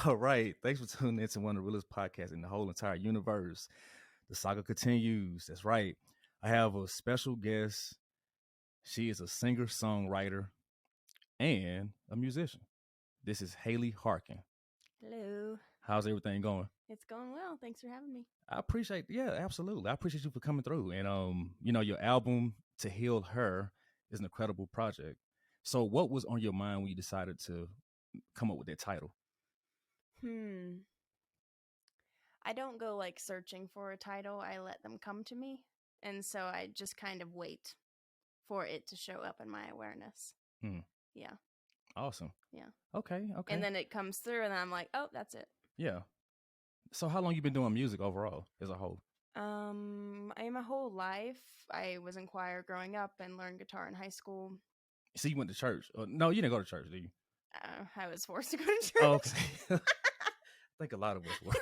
All right. Thanks for tuning in to one of the realest podcasts in the whole entire universe. The saga continues. That's right. I have a special guest. She is a singer, songwriter, and a musician. This is Haley Harkin. Hello. How's everything going? It's going well. Thanks for having me. I appreciate, yeah, absolutely. I appreciate you for coming through. And your album To Heal Her is an incredible project. So what was on your mind when you decided to come up with that title? I don't go like searching for a title. I let them come to me. And so I just kind of wait for it to show up in my awareness. Hmm. Yeah. Awesome. Yeah. Okay. And then it comes through and I'm like, oh, that's it. Yeah. So how long you been doing music overall as a whole? My whole life, I was in choir growing up and learned guitar in high school. So you went to church? No, you didn't go to church, did you? I was forced to go to church. Oh, okay. I think a lot of us were.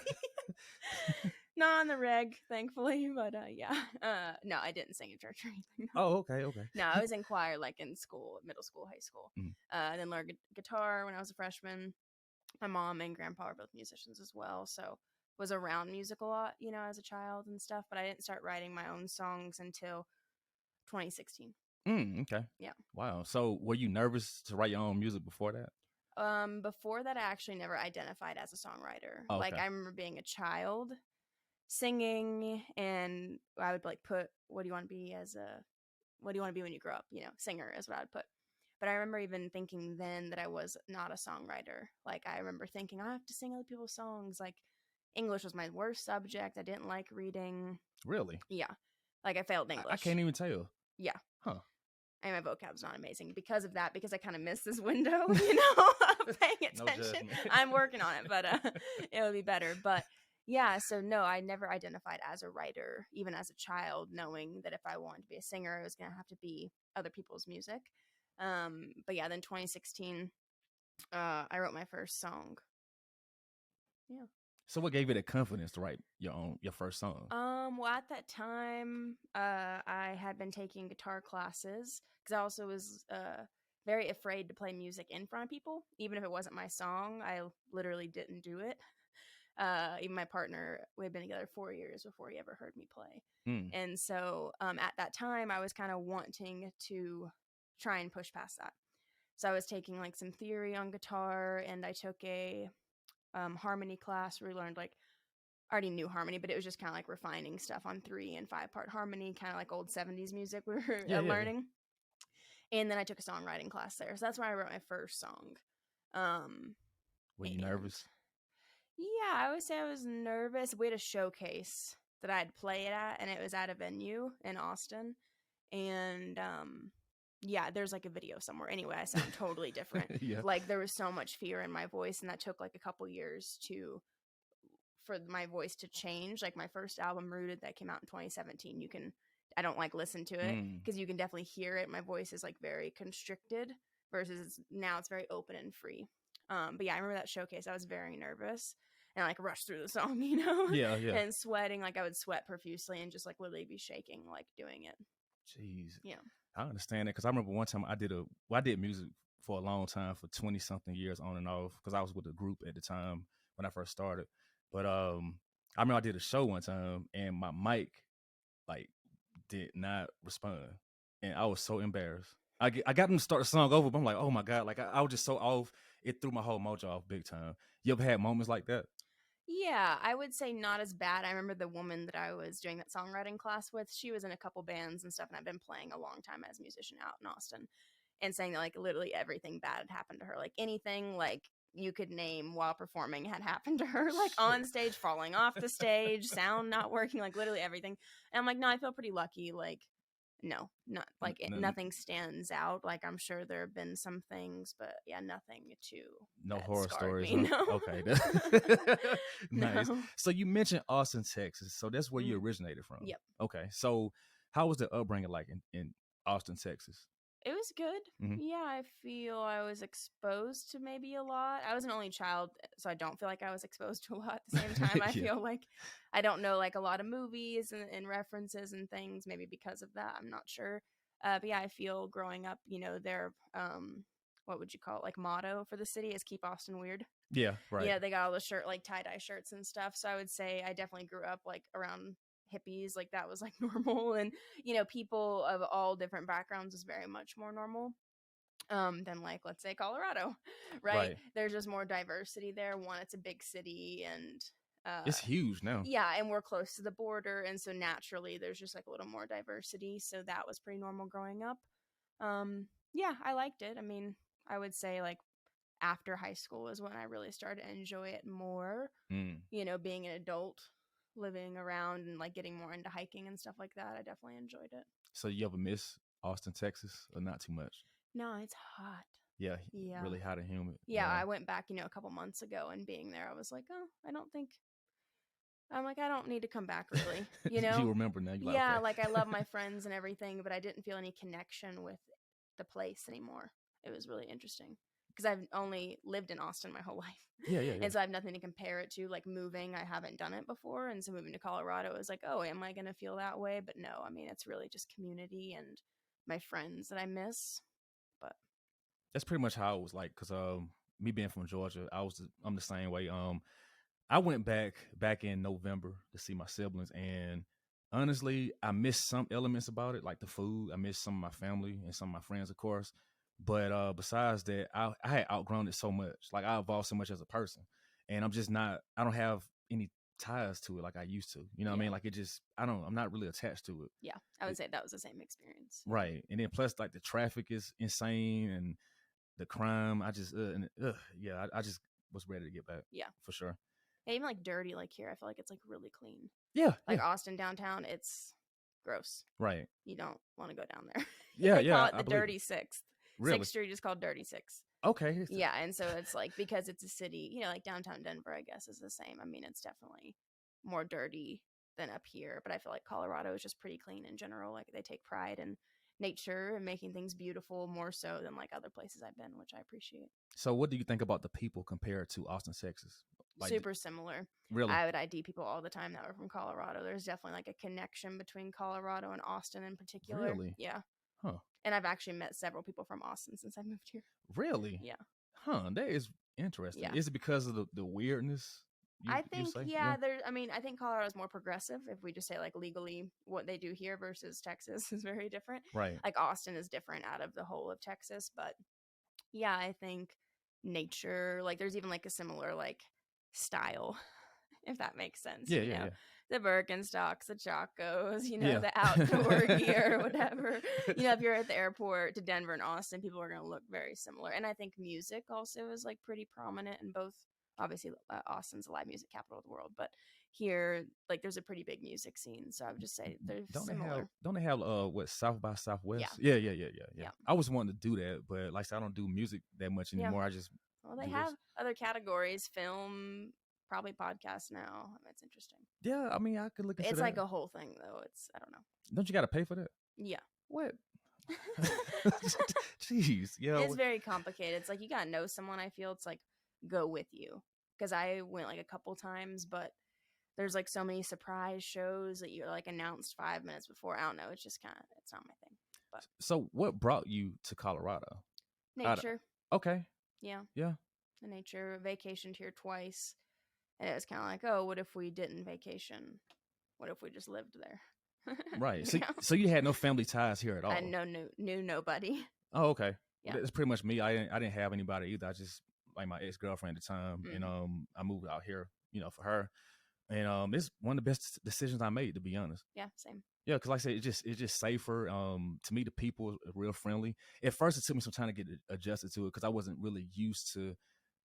Not on the reg, thankfully, but yeah. No, I didn't sing in church or anything. No. Oh, okay. No, I was in choir like in school, middle school, high school. And then learned guitar when I was a freshman. My mom and grandpa are both musicians as well, so was around music a lot, as a child and stuff. But I didn't start writing my own songs until 2016. Okay. Yeah. Wow. So were you nervous to write your own music before that? Before that, I actually never identified as a songwriter. Oh, okay. Like I remember being a child singing, and I would like put, what do you want to be when you grow up? Singer is what I would put. But I remember even thinking then that I was not a songwriter. Like I remember thinking I have to sing other people's songs. Like English was my worst subject. I didn't like reading. Really? Yeah. Like I failed English. I can't even tell. Yeah. Huh. And my vocab's not amazing because of that, because I kind of missed this window, of paying attention. I'm working on it, but it'll be better. But yeah, so no, I never identified as a writer, even as a child, knowing that if I wanted to be a singer, it was going to have to be other people's music. But yeah, then 2016, I wrote my first song. Yeah. So what gave you the confidence to write your first song? Well, at that time, I had been taking guitar classes because I also was very afraid to play music in front of people, even if it wasn't my song. I literally didn't do it. Even my partner, we had been together 4 years before he ever heard me play. And so at that time, I was kind of wanting to try and push past that. So I was taking like some theory on guitar, and I took a harmony class where we learned like, I already knew harmony, but it was just kind of like refining stuff on 3 and 5 part harmony, kind of like old 70s music we were learning. And then I took a songwriting class there. So that's where I wrote my first song. Were you nervous? Yeah, I would say I was nervous. We had a showcase that I'd play it at, and it was at a venue in Austin. And yeah, there's like a video somewhere. Anyway, I sound totally different. Yeah. Like there was so much fear in my voice, and that took like a couple years for my voice to change. Like my first album, Rooted, that came out in 2017, I don't like listen to it because you can definitely hear it. My voice is like very constricted versus now it's very open and free. But yeah, I remember that showcase. I was very nervous and like rushed through the song, Yeah. and sweating. Like I would sweat profusely and just like literally be shaking, like doing it. Jeez. Yeah. I understand that because I remember one time I did music for a long time, for 20 something years on and off, because I was with a group at the time when I first started. But I remember I did a show one time and my mic like did not respond, and I was so embarrassed. I got them to start the song over, but I'm like, oh my god, like I was just so off. It threw my whole mojo off big time. You ever had moments like that? Yeah, I would say not as bad. I remember the woman that I was doing that songwriting class with, she was in a couple bands and stuff, and I've been playing a long time as a musician out in Austin, and saying that like literally everything bad had happened to her. Like anything like you could name while performing had happened to her, like on stage, falling off the stage, sound not working, like literally everything. And I'm like, no, I feel pretty lucky. Like, no, not like nothing stands out. Like I'm sure there have been some things, but yeah, nothing too. No horror stories. Me, huh? no. Okay. Nice. No. So you mentioned Austin, Texas. So that's where you originated from. Yep. Okay. So how was the upbringing like in Austin, Texas? It was good. Yeah, I feel I was exposed to maybe a lot. I was an only child, so I don't feel like I was exposed to a lot at the same time. I feel like I don't know like a lot of movies and references and things, maybe because of that. I'm not sure. But yeah, I feel growing up, there what would you call it, like motto for the city is keep Austin weird. Yeah, right. They got all the like tie-dye shirts and stuff. So I would say I definitely grew up like around hippies, like that was like normal, and people of all different backgrounds is very much more normal than like, let's say, Colorado. Right? Right. There's just more diversity there. One, it's a big city, and It's huge now. yeah, and we're close to the border, and so naturally there's just like a little more diversity, so that was pretty normal growing up. Yeah, I liked it. I mean, I would say like after high school is when I really started to enjoy it more. Mm. Being an adult, living around and like getting more into hiking and stuff like that, I definitely enjoyed it. So you ever miss Austin, Texas, or not too much? No, it's hot. Yeah, Yeah. really hot and humid. Yeah, I went back, a couple months ago, and being there, I was like, oh, I don't need to come back, really. You remember now? Yeah, okay. like I love my friends and everything, but I didn't feel any connection with the place anymore. It was really interesting because I've only lived in Austin my whole life. Yeah. And so I have nothing to compare it to. Like moving, I haven't done it before. And so moving to Colorado is like, oh, am I going to feel that way? But no, I mean, it's really just community and my friends that I miss. But that's pretty much how it was like. Cause me being from Georgia, I'm the same way. I went back in November to see my siblings, and honestly, I missed some elements about it, like the food. I missed some of my family and some of my friends, of course. But besides that, I had outgrown it so much. Like I evolved so much as a person, and I'm just not. I don't have any ties to it like I used to. You know what I mean? Like it just. I'm not really attached to it. Yeah, I would say that was the same experience. Right, and then plus like the traffic is insane and the crime. I just I just was ready to get back. Yeah, for sure. Yeah, even like dirty, like here, I feel like it's like really clean. Yeah, like Austin downtown, it's gross. Right. You don't want to go down there. Yeah, they call it I the believe Dirty Sixth. Really? 6th Street is called Dirty Six. Okay. Yeah, and so it's like because it's a city, like downtown Denver, I guess, is the same. I mean, it's definitely more dirty than up here, but I feel like Colorado is just pretty clean in general. Like they take pride in nature and making things beautiful more so than like other places I've been, which I appreciate. So what do you think about the people compared to Austin, Texas? Like, super similar. Really? I would ID people all the time that were from Colorado. There's definitely like a connection between Colorado and Austin in particular. Really? Yeah. Huh. And I've actually met several people from Austin since I moved here. Really? Yeah. Huh. That is interesting. Yeah. Is it because of the weirdness? I think, I think Colorado is more progressive. If we just say like legally what they do here versus Texas is very different. Right. Like Austin is different out of the whole of Texas. But yeah, I think nature, like there's even like a similar like style, if that makes sense. Yeah. The Birkenstocks, the Chacos, the outdoor gear or whatever. If you're at the airport to Denver and Austin, people are going to look very similar. And I think music also is like pretty prominent in both. Obviously, Austin's the live music capital of the world, but here, like, there's a pretty big music scene. So I would just say they're similar. Don't they have what, South by Southwest? Yeah. Yeah. I was wanting to do that, but like I said, I don't do music that much anymore. I just they have other categories, film, probably podcast now. It's interesting. Yeah, I mean, I could look into It's that. like a whole thing, though. I don't know. Don't you got to pay for that? Yeah. What? Jeez. Yeah. It's very complicated. It's like you got to know someone, I feel. It's like go with you. Because I went like a couple times, but there's like so many surprise shows that you're like announced 5 minutes before. I don't know. It's just it's not my thing. But so what brought you to Colorado? Nature. Okay. Yeah. Yeah. The nature. Vacationed here twice. And it was kind of like, oh, what if we didn't vacation? What if we just lived there? Right. So you had no family ties here at all? I knew nobody. Oh, okay. Yeah. That's pretty much me. I didn't have anybody either. I just like my ex-girlfriend at the time, and I moved out here, for her, and it's one of the best decisions I made, to be honest. Yeah, same. Yeah, because like I said, it's just safer. To me, the people are real friendly. At first, it took me some time to get adjusted to it because I wasn't really used to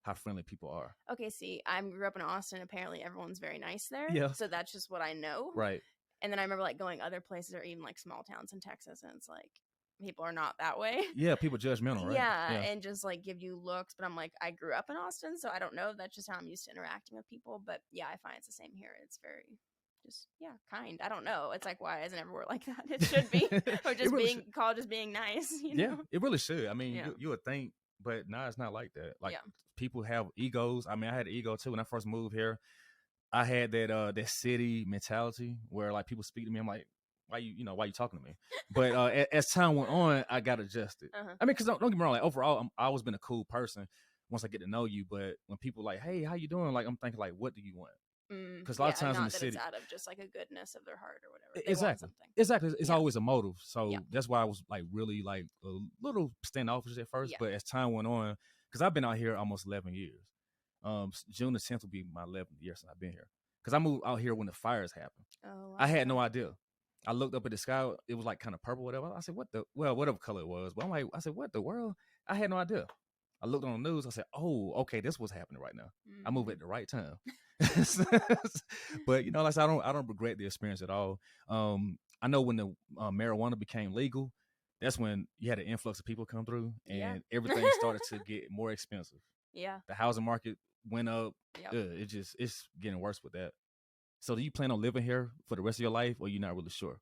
how friendly people are. Okay, see, I grew up in Austin. Apparently, everyone's very nice there. Yeah. So that's just what I know. Right. And then I remember like going other places or even like small towns in Texas, and it's like people are not that way. Yeah, people judgmental, right? Yeah, and just like give you looks. But I'm like, I grew up in Austin, so I don't know. That's just how I'm used to interacting with people. But yeah, I find it's the same here. It's very just kind. I don't know. It's like, why isn't everywhere like that? It should be, or just really being called just being nice. Yeah, it really should. I mean, you would think, but nah, it's not like that. Like people have egos. I mean, I had an ego too when I first moved here. I had that city mentality where like people speak to me. I'm like, why you talking to me? But as time went on, I got adjusted. Uh-huh. I mean, because don't get me wrong, like overall, I always been a cool person once I get to know you. But when people like, hey, how you doing? Like I'm thinking like, what do you want? Because a lot of Yeah, times in the not that it's city, out of just like a goodness of their heart or whatever. They want exactly, something. exactly, it's Yeah. always a motive. So Yeah. that's why I was like really like a little standoffish at first. Yeah. But as time went on, because I've been out here almost 11 years. June the 10th will be my 11th year since I've been here. Because I moved out here when the fires happened. Oh, I had no idea. I looked up at the sky. It was like kind of purple, whatever. I said, whatever color it was. But I said, what the world? I had no idea. I looked on the news. I said, oh, okay, this was happening right now. I moved at the right time. But like I said, I don't regret the experience at all. I know when the marijuana became legal, that's when you had an influx of people come through, and everything started to get more expensive. Yeah. The housing market went up. Yep. It's getting worse with that. So do you plan on living here for the rest of your life, or you're not really sure?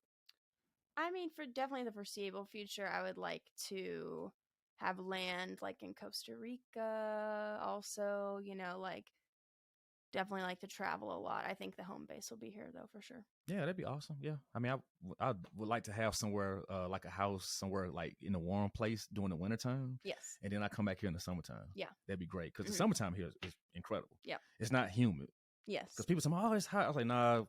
I mean, for definitely the foreseeable future, I would like to have land like in Costa Rica. Also, like definitely like to travel a lot. I think the home base will be here though, for sure. Yeah, that'd be awesome. Yeah, I mean, I would like to have somewhere like a house somewhere like in a warm place during the wintertime. Yes. And then I come back here in the summertime. Yeah. That'd be great because the summertime here is incredible. Yeah. It's not humid. Yes. Because people say, oh, it's hot. I was like, nah,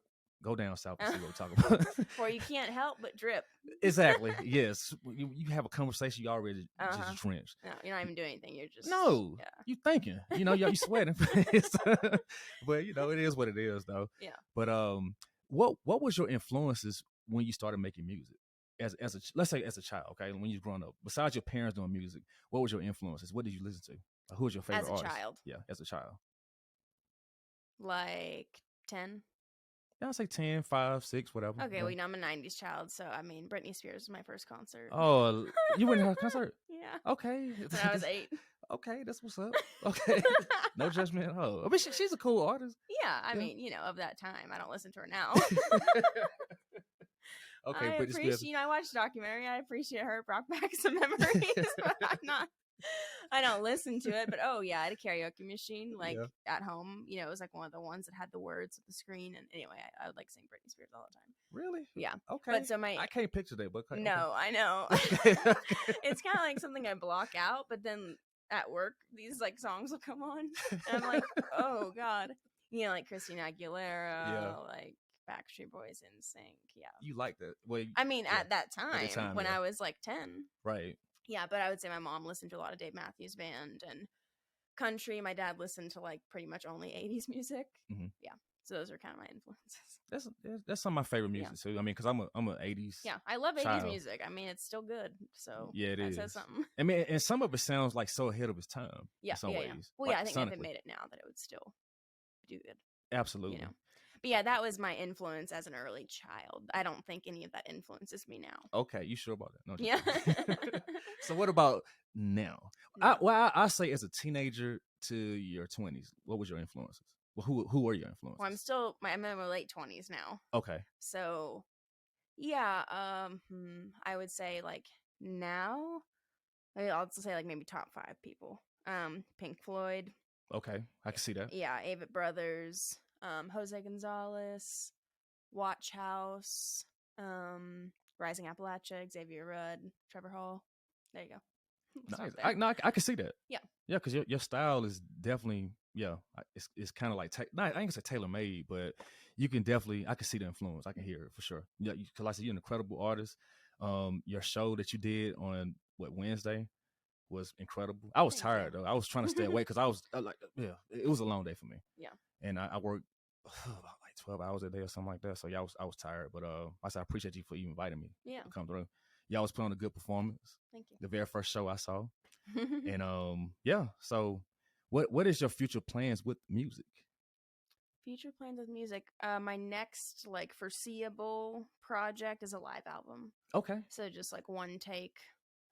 go down south and see what we're talking about. Or you can't help but drip. Exactly. Yes. You have a conversation, you already just drenched. No, you're not even doing anything. You're just you thinking. You sweating. But it is what it is, though. Yeah. But what was your influences when you started making music? Let's say as a child, okay, when you were growing up, besides your parents doing music, what was your influences? What did you listen to? Who was your favorite artist? As a child? Yeah, as a child. Like 10? Yeah, I'll say 10, 5, 6, whatever. Okay, well, I'm a 90s child, so I mean, Britney Spears was my first concert. Oh, you went to her concert? Yeah. Okay. When I was 8. Okay, that's what's up. Okay. No judgment. Oh, I mean, she's a cool artist. Yeah, I mean, of that time. I don't listen to her now. Okay, I appreciate, I watched the documentary. I appreciate her. Brought back some memories, but I don't listen to it. But I had a karaoke machine at home. It was like one of the ones that had the words at the screen. And anyway, I would like sing Britney Spears all the time. Really? Yeah. Okay. But I can't picture that, but okay. No, I know. Okay. It's kind of like something I block out, but then at work, these like songs will come on, and I'm like, oh god, like Christina Aguilera, like Backstreet Boys, NSYNC. Yeah, you like that? Well, I mean, at that time when I was like 10, right? Yeah, but I would say my mom listened to a lot of Dave Matthews Band and country. My dad listened to like pretty much only 80s music. Mm-hmm. Yeah, so those are kind of my influences. That's some of my favorite music too. I mean, because I'm an 80s. Yeah, I love 80s child. music. I mean, it's still good. So yeah, it is. Says something. I mean, and some of it sounds like so ahead of its time. Yeah, in some ways. Yeah. Well, like, I think if it made it now, that it would still do good. Absolutely. But yeah, that was my influence as an early child. I don't think any of that influences me now. Okay, you sure about that? No, yeah. So what about now? I say as a teenager to your 20s, what was your influences? Well, who were your influences? Well, I'm in my late 20s now. Okay. So, yeah, I would say like now, I'll just say like maybe top 5 people. Pink Floyd. Okay, I can see that. Yeah, Avett Brothers, Jose Gonzalez, Watch House, Rising Appalachia, Xavier Rudd, Trevor Hall. There you go. Nice. I can see that. Yeah. Yeah, because your style is definitely it's kind of like I ain't gonna say tailor made, but you can definitely I can see the influence. I can hear it for sure. Yeah, because like I said, you're an incredible artist. Your show that you did on Wednesday was incredible. I was tired though. I was trying to stay awake because I was it was a long day for me. Yeah. And I worked about like 12 hours a day or something like that. So yeah, I was tired. But I said I appreciate you for even inviting me to come through. Y'all was putting on a good performance. Thank you. The very first show I saw. And so what is your future plans with music? Future plans with music. My next like foreseeable project is a live album. Okay. So just like one take,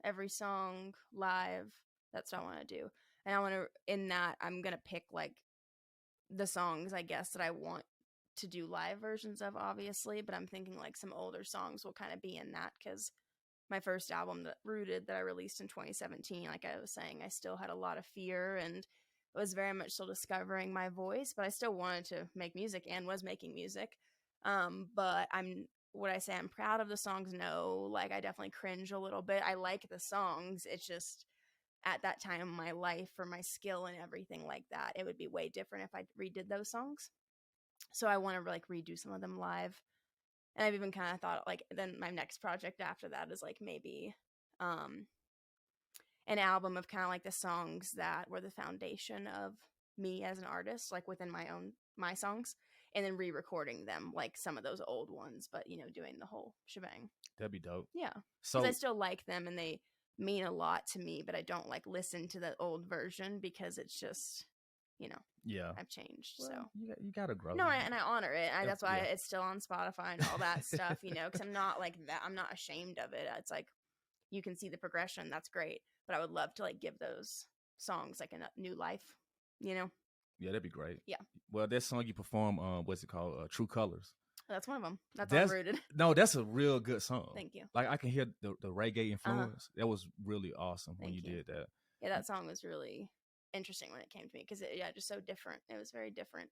every song live. That's what I want to do. And I want to I'm going to pick like the songs I guess that I want to do live versions of, obviously, but I'm thinking like some older songs will kind of be in that, because my first album, Rooted, that I released in 2017, like I was saying, I still had a lot of fear and was very much still discovering my voice, but I still wanted to make music and was making music. But I'm would I say I'm proud of the songs? No. Like, I definitely cringe a little bit. I like the songs. It's just at that time in my life, for my skill and everything like that, it would be way different if I redid those songs. So I want to like redo some of them live. And I've even kind of thought like then my next project after that is like maybe um an album of kind of like the songs that were the foundation of me as an artist, like within my songs, and then re-recording them, like some of those old ones, but doing the whole shebang. That'd be dope. Yeah, because I So still like them and they mean a lot to me, but I don't like listen to the old version because it's just, yeah, I've changed. well, So you gotta grow. no, and I honor it. That's why Yeah. it's still on Spotify and all that stuff, because I'm not like that. I'm not ashamed of it. It's like you can see the progression. That's great. But I would love to like give those songs like a new life, Yeah, that'd be great. Yeah. Well, that song you perform, what's it called? True Colors. That's one of them. That's Unrooted. No, that's a real good song. Thank you. Like I can hear the reggae influence. That was really awesome when you did that. Yeah, that song was really interesting when it came to me because just so different. It was very different.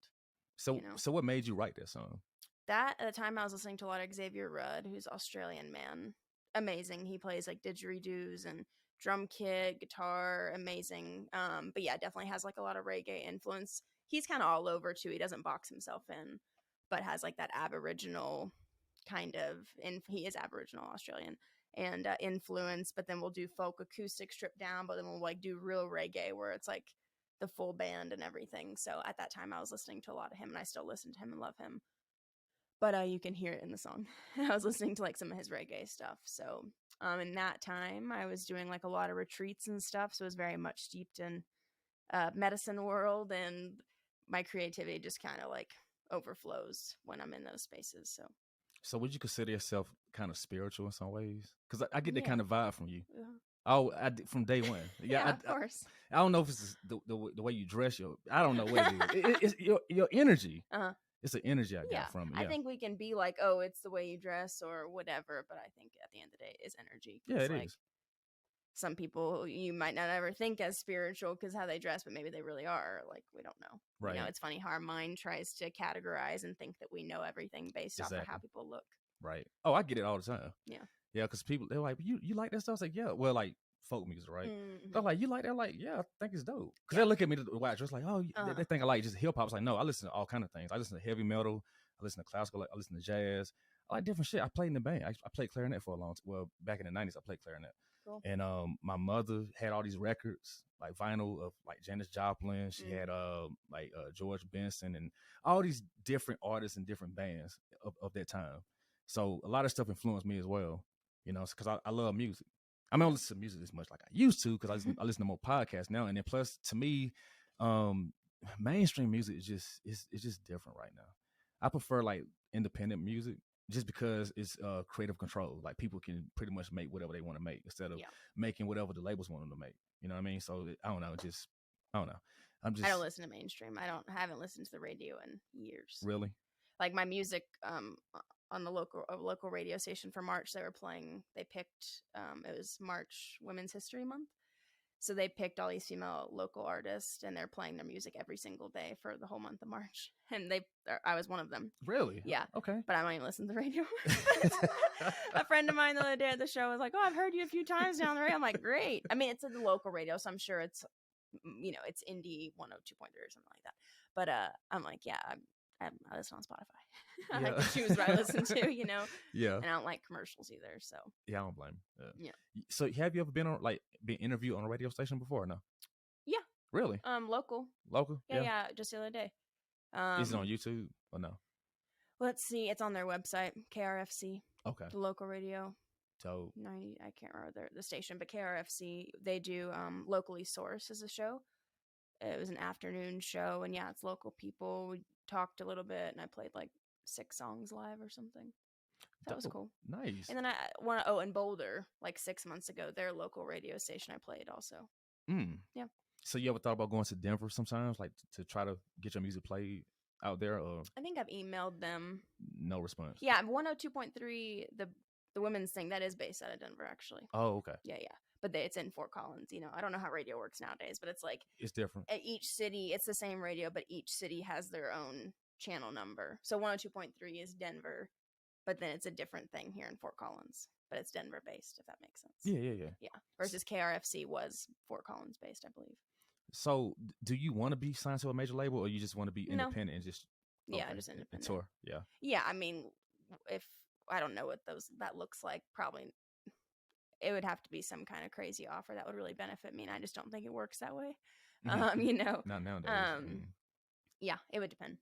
So what made you write that song? That at the time I was listening to a lot of Xavier Rudd, who's Australian man, amazing. He plays like didgeridoos and drum kit, guitar, amazing. But yeah, definitely has like a lot of reggae influence. He's kind of all over too. He doesn't box himself in, but has like that Aboriginal kind of, and he is Aboriginal Australian and influence. But then we'll do folk acoustic stripped down, but then we'll like do real reggae where it's like the full band and everything. So at that time I was listening to a lot of him and I still listen to him and love him. But you can hear it in the song. I was listening to like some of his reggae stuff. So in that time I was doing like a lot of retreats and stuff. So it was very much steeped in medicine world, and my creativity just kind of like overflows when I'm in those spaces. So would you consider yourself kind of spiritual in some ways? Because I get that Yeah. kind of vibe from you. Uh-huh. Oh, from day one. Yeah, of course. I don't know if it's the way you dress. I don't know what it is. It's your energy. Uh-huh. It's an energy I got from it. Yeah. I think we can be like, oh, it's the way you dress or whatever, but I think at the end of the day, it's energy. Yeah, it is. Some people you might not ever think as spiritual because how they dress, but maybe they really are. Like, we don't know. Right. It's funny how our mind tries to categorize and think that we know everything based off of how people look. Right. Oh, I get it all the time. Yeah. Yeah, because people, they're like, you like that stuff? I was like, yeah. Well, like folk music, right? Mm-hmm. They're like, you like that? I'm like, yeah, I think it's dope. Because they look at me the way I dress, like, oh, they think I like just hip hop. I was like, no, I listen to all kind of things. I listen to heavy metal. I listen to classical. I listen to jazz. I like different shit. I played in the band. I played clarinet for a long time. Well, back in the 90s, I played clarinet. Cool. And my mother had all these records, like vinyl of like Janis Joplin. She had George Benson and all these different artists and different bands of that time. So a lot of stuff influenced me as well, because I love music. I mean, I don't listen to music as much like I used to because I listen to more podcasts now. And then plus, to me, mainstream music is just different right now. I prefer like independent music just because it's creative control. Like people can pretty much make whatever they want to make instead of making whatever the labels want them to make. You know what I mean? So I don't know. I don't know. I don't listen to mainstream. I haven't listened to the radio in years. Really? Like my music on the local radio station for March, they picked it was March Women's History Month. So they picked all these female local artists and they're playing their music every single day for the whole month of March. And I was one of them. Really? Yeah. Okay. But I don't even listen to the radio. A friend of mine the other day at the show was like, oh, I've heard you a few times down the radio. I'm like, great. I mean, it's a local radio, so I'm sure it's, it's indie 102.3 or something like that. But I'm like, yeah, I listen on Spotify. I like to choose what I listen to, Yeah. And I don't like commercials either. So yeah, I don't blame. Yeah. So have you ever been interviewed on a radio station before? Or no. Yeah. Really? Local. Local. Yeah. Just the other day. Is it on YouTube or no? Let's see. It's on their website, KRFC. Okay. The local radio. So 90. I can't remember the station, but KRFC. They do Locally Source as a show. It was an afternoon show, and yeah, it's local people. We talked a little bit, and I played like 6 songs live or something. That was cool. Nice. And then in Boulder, like 6 months ago, their local radio station I played also. Yeah. So you ever thought about going to Denver sometimes, like to try to get your music played out there? Or I think I've emailed them. No response. Yeah, 102.3, the women's thing, that is based out of Denver, actually. Oh, okay. Yeah. But it's in Fort Collins. I don't know how radio works nowadays, but it's like it's different. At each city, it's the same radio, but each city has their own channel number. So 102.3 is Denver, but then it's a different thing here in Fort Collins, but it's Denver based, if that makes sense. Yeah. Versus KRFC was Fort Collins based, I believe. So, do you want to be signed to a major label, or you just want to be independent and just just independent and tour? Yeah. I mean, if I don't know what that looks like, probably it would have to be some kind of crazy offer that would really benefit me, and I just don't think it works that way. Not nowadays. Yeah, it would depend.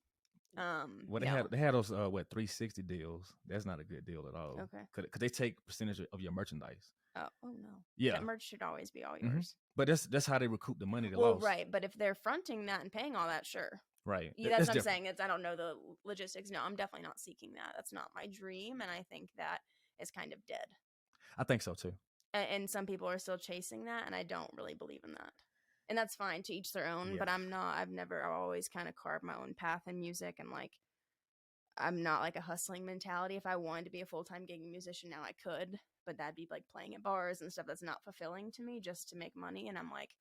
Well, they had those 360 deals. That's not a good deal at all. Okay, because they take percentage of your merchandise. Oh no. Yeah, that merch should always be all yours. But that's how they recoup the money they well, lost. Right. But if they're fronting that and paying all that, sure. Right. Yeah, that's what I'm saying. I don't know the logistics. No, I'm definitely not seeking that. That's not my dream, and I think that is kind of dead. I think so too. And some people are still chasing that, and I don't really believe in that. And that's fine, to each their own. Yeah. But I've always kind of carved my own path in music, and like, I'm not like a hustling mentality. If I wanted to be a full-time gigging musician now, I could, but that'd be like playing at bars and stuff that's not fulfilling to me just to make money. And I'm like,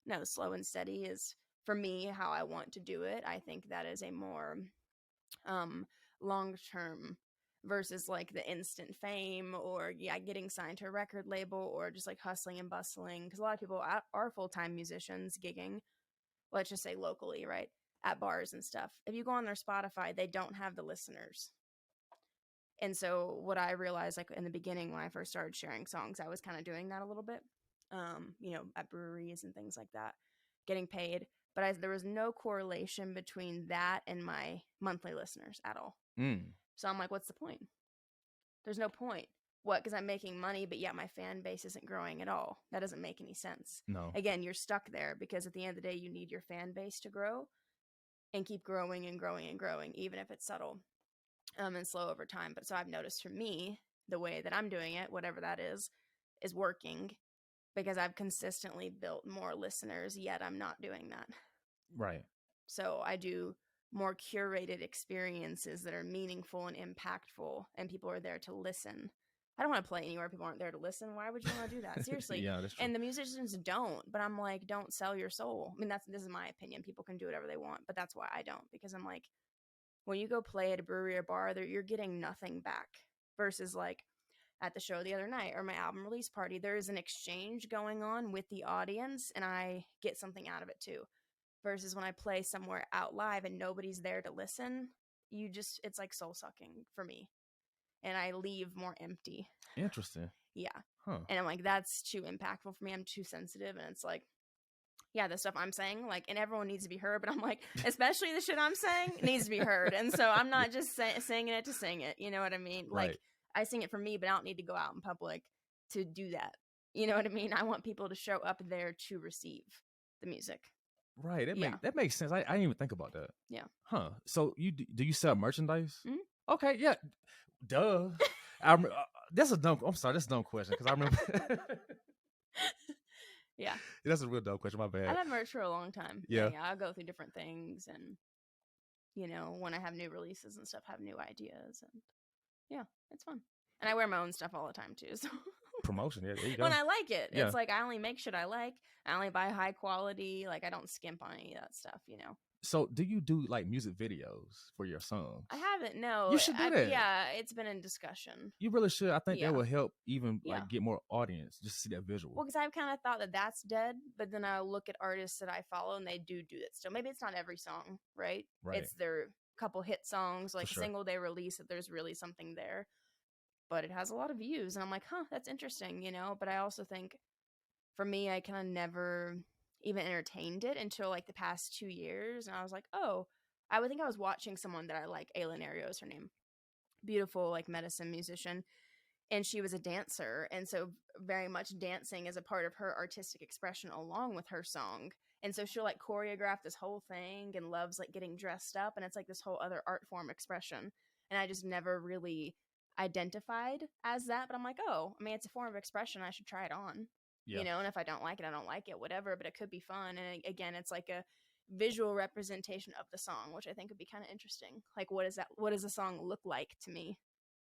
no, slow and steady is for me how I want to do it. I think that is a more long-term versus like the instant fame or getting signed to a record label or just like hustling and bustling. Because a lot of people are full-time musicians gigging, let's just say locally, right, at bars and stuff. If you go on their Spotify, they don't have the listeners. And so what I realized, like in the beginning when I first started sharing songs, I was kind of doing that a little bit, at breweries and things like that, getting paid. But there was no correlation between that and my monthly listeners at all. So I'm like, what's the point? There's no point. What? Because I'm making money, but yet my fan base isn't growing at all. That doesn't make any sense. No. Again, you're stuck there because at the end of the day, you need your fan base to grow and keep growing and growing and growing, even if it's subtle and slow over time. But so I've noticed for me, the way that I'm doing it, whatever that is working because I've consistently built more listeners, yet I'm not doing that. Right. So I do more curated experiences that are meaningful and impactful, and people are there to listen. I don't want to play anywhere people aren't there to listen. Why would you want to do that? Seriously. Yeah, that's true. And the musicians don't, but I'm like, don't sell your soul. I mean, this is my opinion. People can do whatever they want, but that's why I don't, because I'm like, when you go play at a brewery or bar, you're getting nothing back versus like at the show the other night or my album release party, there is an exchange going on with the audience and I get something out of it too. Versus when I play somewhere out live and nobody's there to listen, it's like soul sucking for me. And I leave more empty. Interesting. Yeah. Huh. And I'm like, that's too impactful for me. I'm too sensitive. And it's like, yeah, the stuff I'm saying, like, and everyone needs to be heard, but I'm like, especially the shit I'm saying needs to be heard. And so I'm not just singing it to sing it. You know what I mean? Right. Like, I sing it for me, but I don't need to go out in public to do that. You know what I mean? I want people to show up there to receive the music. Right. That makes sense. I didn't even think about that. Yeah. Huh. So do you sell merchandise? Mm-hmm. Okay. Yeah. Duh. That's a dumb question because I remember. Yeah. That's a real dumb question. My bad. I've had merch for a long time. Yeah. I'll go through different things and, when I have new releases and stuff, have new ideas. And yeah, it's fun. And I wear my own stuff all the time too. So promotion. Yeah, there you go. When I like it, yeah. It's like I only make shit I like. I only buy high quality. Like I don't skimp on any of that stuff, So do you do like music videos for your songs? I haven't. No, you should do that. Yeah, it's been in discussion. You really should. I think that will help even like get more audience just to see that visual. Well, because I've kind of thought that that's dead, but then I look at artists that I follow and they do that still. Maybe it's not every song, right? It's their couple hit songs, like a single they release that there's really something there, but it has a lot of views, and I'm like, huh, that's interesting, But I also think, for me, I kind of never even entertained it until like the past 2 years, and I was like, oh, I would think I was watching someone that I like. Ayla Nario is her name. Beautiful, like medicine musician. And she was a dancer. And so very much dancing is a part of her artistic expression along with her song. And so she'll like choreograph this whole thing and loves like getting dressed up. And it's like this whole other art form expression. And I just never really identified as that. But I'm like, oh, I mean, it's a form of expression. I should try it on. And if I don't like it, I don't like it, whatever. But it could be fun. And again, it's like a visual representation of the song, which I think would be kind of interesting. Like, what does a song look like to me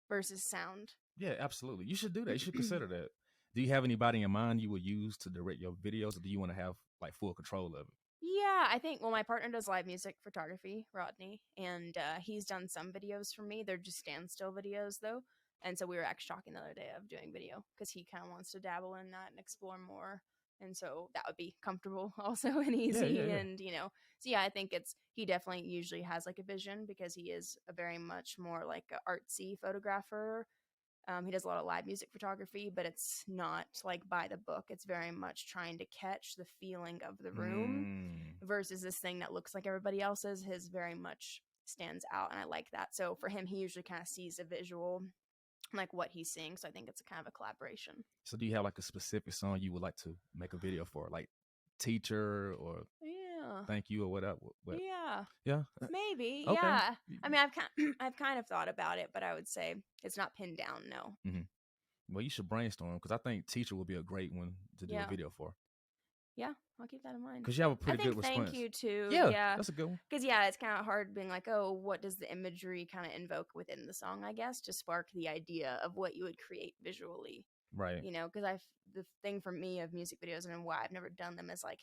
versus sound? Yeah, absolutely. You should do that. You should consider that. Do you have anybody in mind you would use to direct your videos, or do you want to have like full control of it? Yeah, I think, well, my partner does live music photography, Rodney, and he's done some videos for me. They're just standstill videos, though. And so we were actually talking the other day of doing video because he kind of wants to dabble in that and explore more. And so that would be comfortable also and Yeah, yeah, easy. yeah. And, so yeah, I think he definitely usually has like a vision because he is a very much more like a artsy photographer. He does a lot of live music photography, but it's not like by the book. It's very much trying to catch the feeling of the room Mm. versus this thing that looks like everybody else's. His very much stands out, and I like that. So for him, he usually kind of sees a visual, like what he's seeing. So I think it's a kind of a collaboration. So do you have like a specific song you would like to make a video for, like Teacher or Yeah. Thank You or whatever? Yeah. Yeah. Maybe. Okay. Yeah. I mean, I've kind of thought about it, but I would say it's not pinned down. No. Mm-hmm. Well, you should brainstorm because I think Teacher would be a great one to do a Yeah. video for. Yeah, I'll keep that in mind. Because you have a I pretty think good thank response. you too. Yeah, Yeah. that's a good one. Because, yeah, it's kind of hard being like, oh, what does the imagery kind of invoke within the song, I guess, to spark the idea of what you would create visually. Right. Because the thing for me of music videos and why I've never done them is like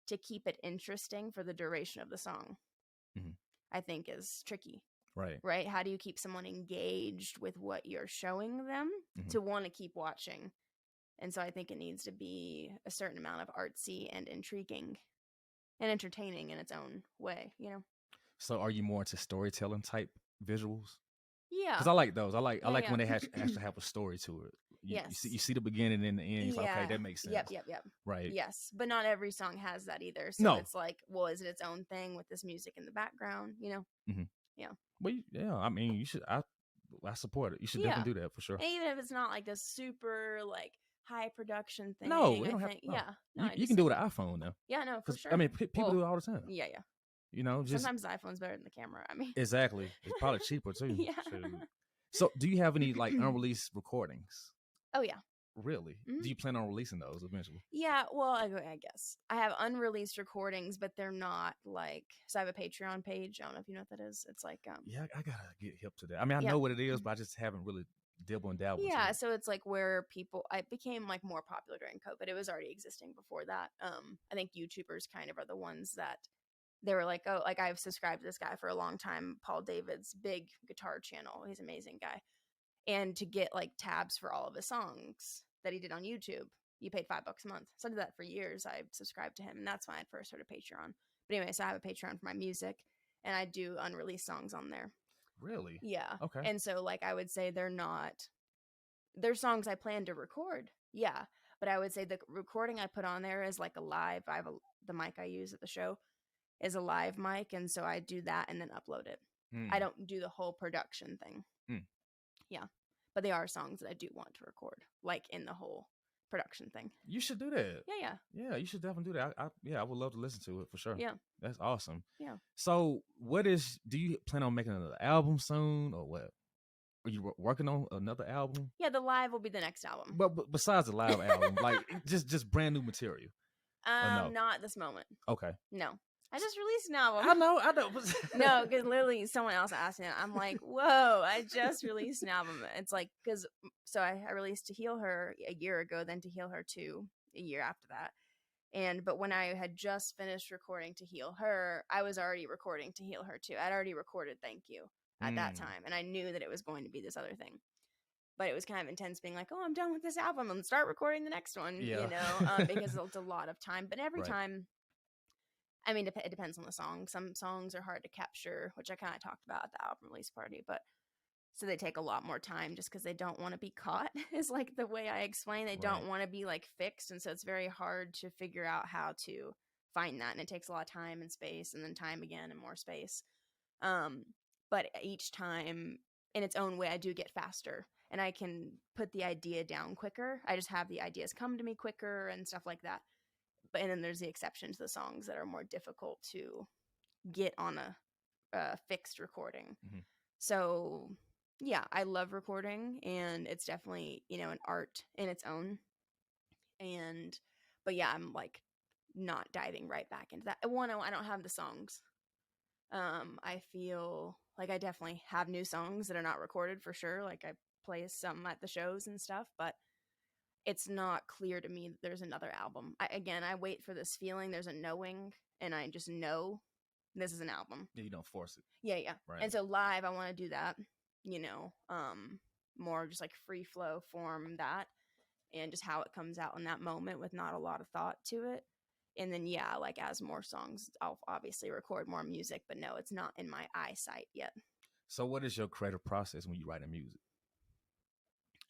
to keep it interesting for the duration of the song, I think is tricky. Right. How do you keep someone engaged with what you're showing them to want to keep watching? And so I think it needs to be a certain amount of artsy and intriguing and entertaining in its own way, So are you more into storytelling type visuals? Yeah. Because I like those. I like Yeah. when they actually have a story to it. Yes. You see the beginning and the end. You're like, okay, that makes sense. Yep. Right. Yes. But not every song has that either. So No. it's like, well, is it its own thing with this music in the background, Mm-hmm. Yeah. Well, yeah, I mean, you should. I support it. You should definitely do that for sure. And even if it's not like this super like high production thing. No, you don't have. No. Yeah. No, you can do it with an iPhone now. Yeah, no, for sure. I mean, people do it all the time. Yeah. Just sometimes the iPhone's better than the camera. I mean, exactly. It's probably cheaper too. Yeah. So, do you have any like unreleased recordings? Oh yeah. Really? Mm-hmm. Do you plan on releasing those eventually? Yeah, well, I guess I have unreleased recordings, but they're not like. So I have a Patreon page. I don't know if you know what that is. It's like yeah, I gotta get hip to that. I mean, I know what it is, but I just haven't really dabbled and dabbled. Yeah, so it's like where I became like more popular during COVID. It was already existing before that. I think YouTubers kind of are the ones that they were like, oh, like I've subscribed to this guy for a long time, Paul David's big guitar channel. He's an amazing guy. And to get like tabs for all of his songs that he did on YouTube, you paid $5 a month. So I did that for years. I subscribed to him, and that's when I first started Patreon. But anyway, so I have a Patreon for my music, and I do unreleased songs on there. Really? Yeah. Okay. And so like I would say they're songs I plan to record. Yeah. But I would say the recording I put on there is like a live. The mic I use at the show is a live mic, and so I do that and then upload it. I don't do the whole production thing. Yeah. But they are songs that I do want to record, like in the whole production thing. You should do that. Yeah. Yeah, you should definitely do that. I would love to listen to it for sure. Yeah. That's awesome. Yeah. So, do you plan on making another album soon or what? Are you working on another album? Yeah, the live will be the next album. But besides the live album, like just brand new material. No? Not at this moment. Okay. No. I just released an album. I know. No, because literally someone else asked me that. I'm like, whoa, I just released an album. It's like, so I released To Heal Her a year ago, then To Heal Her 2 a year after that. But when I had just finished recording To Heal Her, I was already recording To Heal Her 2. I'd already recorded Thank You at that time. And I knew that it was going to be this other thing. But it was kind of intense being like, oh, I'm done with this album and start recording the next one, because it's a lot of time. But every time, I mean, it depends on the song. Some songs are hard to capture, which I kind of talked about at the album release party. But so they take a lot more time just because they don't want to be caught is like the way I explain. They don't want to be like fixed. And so it's very hard to figure out how to find that. And it takes a lot of time and space and then time again and more space. But each time in its own way, I do get faster and I can put the idea down quicker. I just have the ideas come to me quicker and stuff like that. And then there's the exceptions, the songs that are more difficult to get on a fixed recording. Mm-hmm. So yeah, I love recording, and it's definitely, an art in its own. But yeah, I'm like not diving right back into that. I don't have the songs. I feel like I definitely have new songs that are not recorded for sure. Like I play some at the shows and stuff, but it's not clear to me that there's another album. I wait for this feeling. There's a knowing, and I just know this is an album. Yeah, you don't force it. Yeah, yeah. Right. And so live, I want to do that, you know, more just like free flow form that, and just how it comes out in that moment with not a lot of thought to it. And then, yeah, like as more songs, I'll obviously record more music, but no, it's not in my eyesight yet. So what is your creative process when you write music?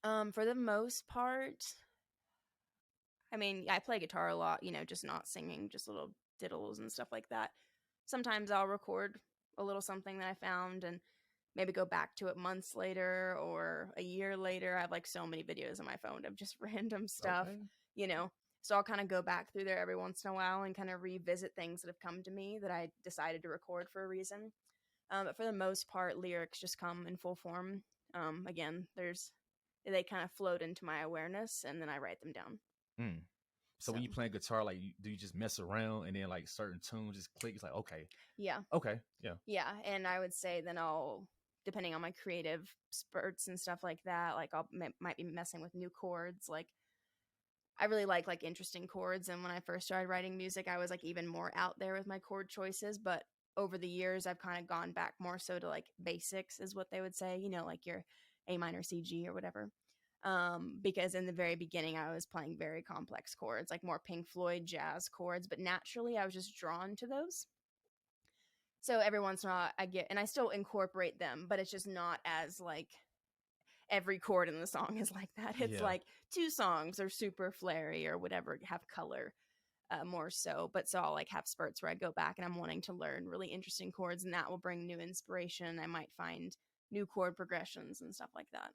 For the most part, I mean, I play guitar a lot, you know, just not singing, just little diddles and stuff like that. Sometimes I'll record a little something that I found and maybe go back to it months later or a year later. I have like so many videos on my phone of just random stuff, Okay. you know. So I'll kind of go back through there every once in a while and kind of revisit things that have come to me that I decided to record for a reason. But for the most part, lyrics just come in full form. Again, they kind of float into my awareness and then I write them down. Mm. So when you playing guitar, like, do you just mess around and then like certain tunes just click? It's like, okay, Yeah. okay, yeah, Yeah, and I would say then I'll, depending on my creative spurts and stuff like that, like might be messing with new chords. Like I really like interesting chords, and when I first started writing music, I was like even more out there with my chord choices. But over the years, I've kind of gone back more so to like basics, is what they would say. You know, like your A minor, C, G, or whatever. Because in the very beginning, I was playing very complex chords, like more Pink Floyd jazz chords. But naturally, I was just drawn to those. So every once in a while I get, and I still incorporate them, but it's just not as like every chord in the song is like that. It's yeah. like two songs are super flary or whatever, have color more so. But so I'll like have spurts where I go back and I'm wanting to learn really interesting chords, and that will bring new inspiration. I might find new chord progressions and stuff like that.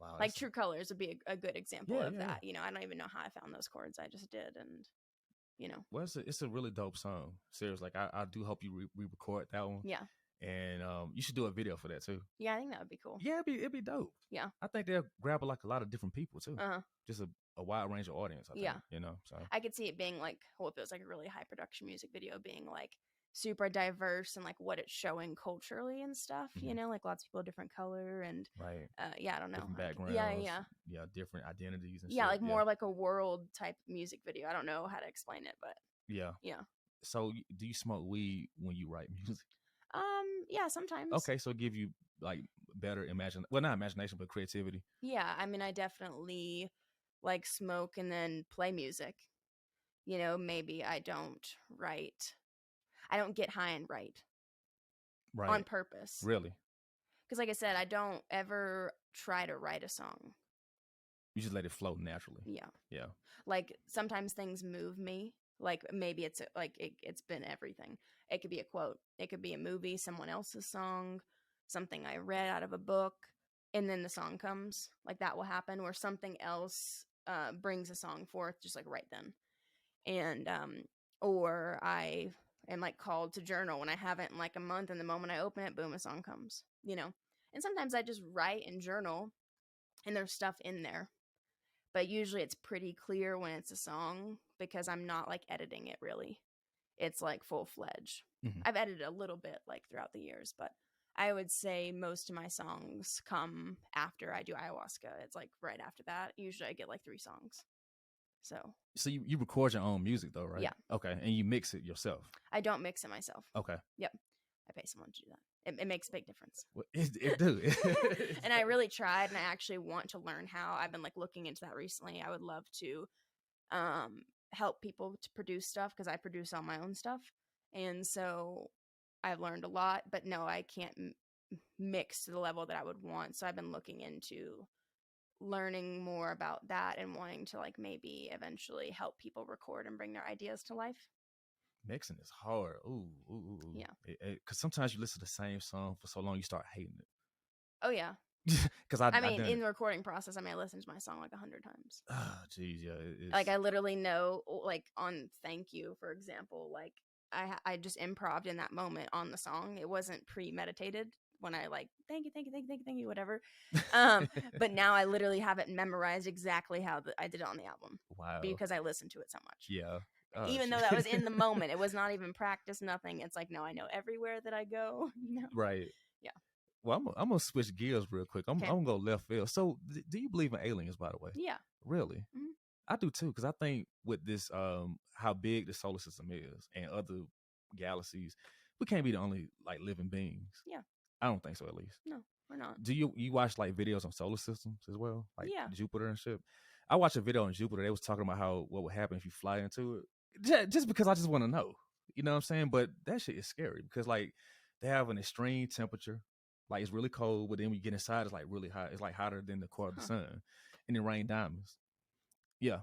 Wow, Like True Colors would be a good example yeah, of yeah, that. yeah. You know, I don't even know how I found those chords. I just did, and you know, Well, it's a really dope song. Seriously, like I do hope you re-record that one. yeah, And you should do a video for that too. yeah, I think that would be cool. Yeah, it'd be dope. Yeah, I think they'll grab like a lot of different people too. uh-huh. Just a wide range of audience. I think, Yeah. you know. So I could see it being like, well, if it was like a really high production music video, being like super diverse and like what it's showing culturally and stuff, you know, like lots of people of different color and, right, yeah, I don't know. different Like, backgrounds. yeah. Yeah, different identities and Yeah, shit. like more like a world type music video. I don't know how to explain it, but Yeah. yeah. So do you smoke weed when you write music? Yeah, sometimes. Okay, so give you like better not imagination, but creativity. Yeah, I mean, I definitely like smoke and then play music. You know, maybe I don't get high and write Right. on purpose. Really? Because like I said, I don't ever try to write a song. You just let it flow naturally. Yeah. Yeah. Like sometimes things move me. Like maybe it's like it's been everything. It could be a quote. It could be a movie, someone else's song, something I read out of a book, and then the song comes. Like that will happen where something else brings a song forth just like right then. And or I am like called to journal when I haven't in like a month, and the moment I open it, boom, a song comes. You know. And sometimes I just write and journal and there's stuff in there, but usually it's pretty clear when it's a song because I'm not like editing it really. It's like full-fledged. Mm-hmm. I've edited a little bit like throughout the years, but I would say most of my songs come after I do ayahuasca. It's like right after that. Usually I get like 3 songs. So you record your own music though, right? Yeah. Okay, and you mix it yourself. I don't mix it myself. Okay. Yep. I pay someone to do that. It makes a big difference. Well, it do. And I really tried, and I actually want to learn how. I've been like looking into that recently. I would love to help people to produce stuff because I produce all my own stuff, and so I've learned a lot. But no, I can't mix to the level that I would want. So I've been looking into learning more about that and wanting to like maybe eventually help people record and bring their ideas to life. Mixing is hard. Ooh. Yeah. Because sometimes you listen to the same song for so long, you start hating it. Oh yeah. Because I mean, in the recording process, I listen to my song like 100 times. Oh, geez, yeah. Like I literally know, like on "Thank You," for example, like I just improv'd in that moment on the song. It wasn't premeditated when I like thank you, whatever. But now I literally have it memorized exactly how I did it on the album. Wow. Because I listened to it so much. Yeah. Even though that was in the moment, it was not even practice, nothing. It's like, no, I know everywhere that I go. You know? Right. Yeah. Well, I'm gonna switch gears real quick. I'm gonna go left field. So, do you believe in aliens? By the way. Yeah. Really? Mhm. I do too, because I think with this, how big the solar system is and other galaxies, we can't be the only like living beings. Yeah. I don't think so, at least. No, we're not. Do you watch like videos on solar systems as well, like Yeah. Jupiter and shit? I watched a video on Jupiter. They was talking about how what would happen if you fly into it. Just because I just want to know, you know what I'm saying? But that shit is scary because like they have an extreme temperature, like it's really cold, but then when you get inside, it's like really hot. It's like hotter than the core of the sun, and it rain diamonds. Yeah,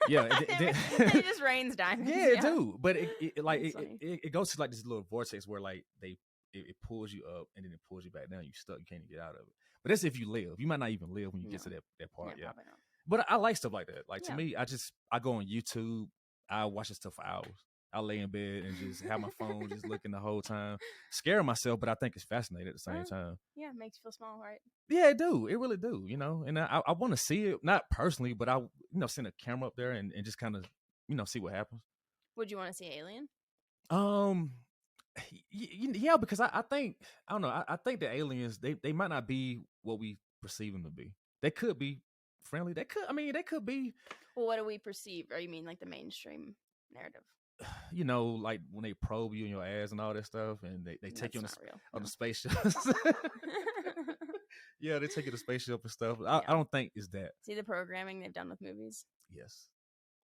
yeah. It just rains diamonds. Yeah, it do. But That's funny. it goes to like this little vortex where like it pulls you up and then it pulls you back down. You stuck. You can't get out of it. But that's if you live. You might not even live when you get to that part. Yeah. Probably not. But I like stuff like that. Like to Yeah. me, I go on YouTube. I watch this stuff for hours. I lay in bed and just have my phone just looking the whole time, scaring myself. But I think it's fascinating at the same time. Yeah, it makes you feel small, right? Yeah, it do. It really do. You know, and I want to see it, not personally, but I send a camera up there and just kind of see what happens. Would you want to see Alien? Yeah, because I think I don't know. I think the aliens they might not be what we perceive them to be. They could be friendly. They could be. Well, what do we perceive? Or you mean like the mainstream narrative? Like when they probe you in your ass and all that stuff, and they take you on the spaceship. Yeah, they take you to spaceship and stuff. I don't think it's that. See the programming they've done with movies? Yes.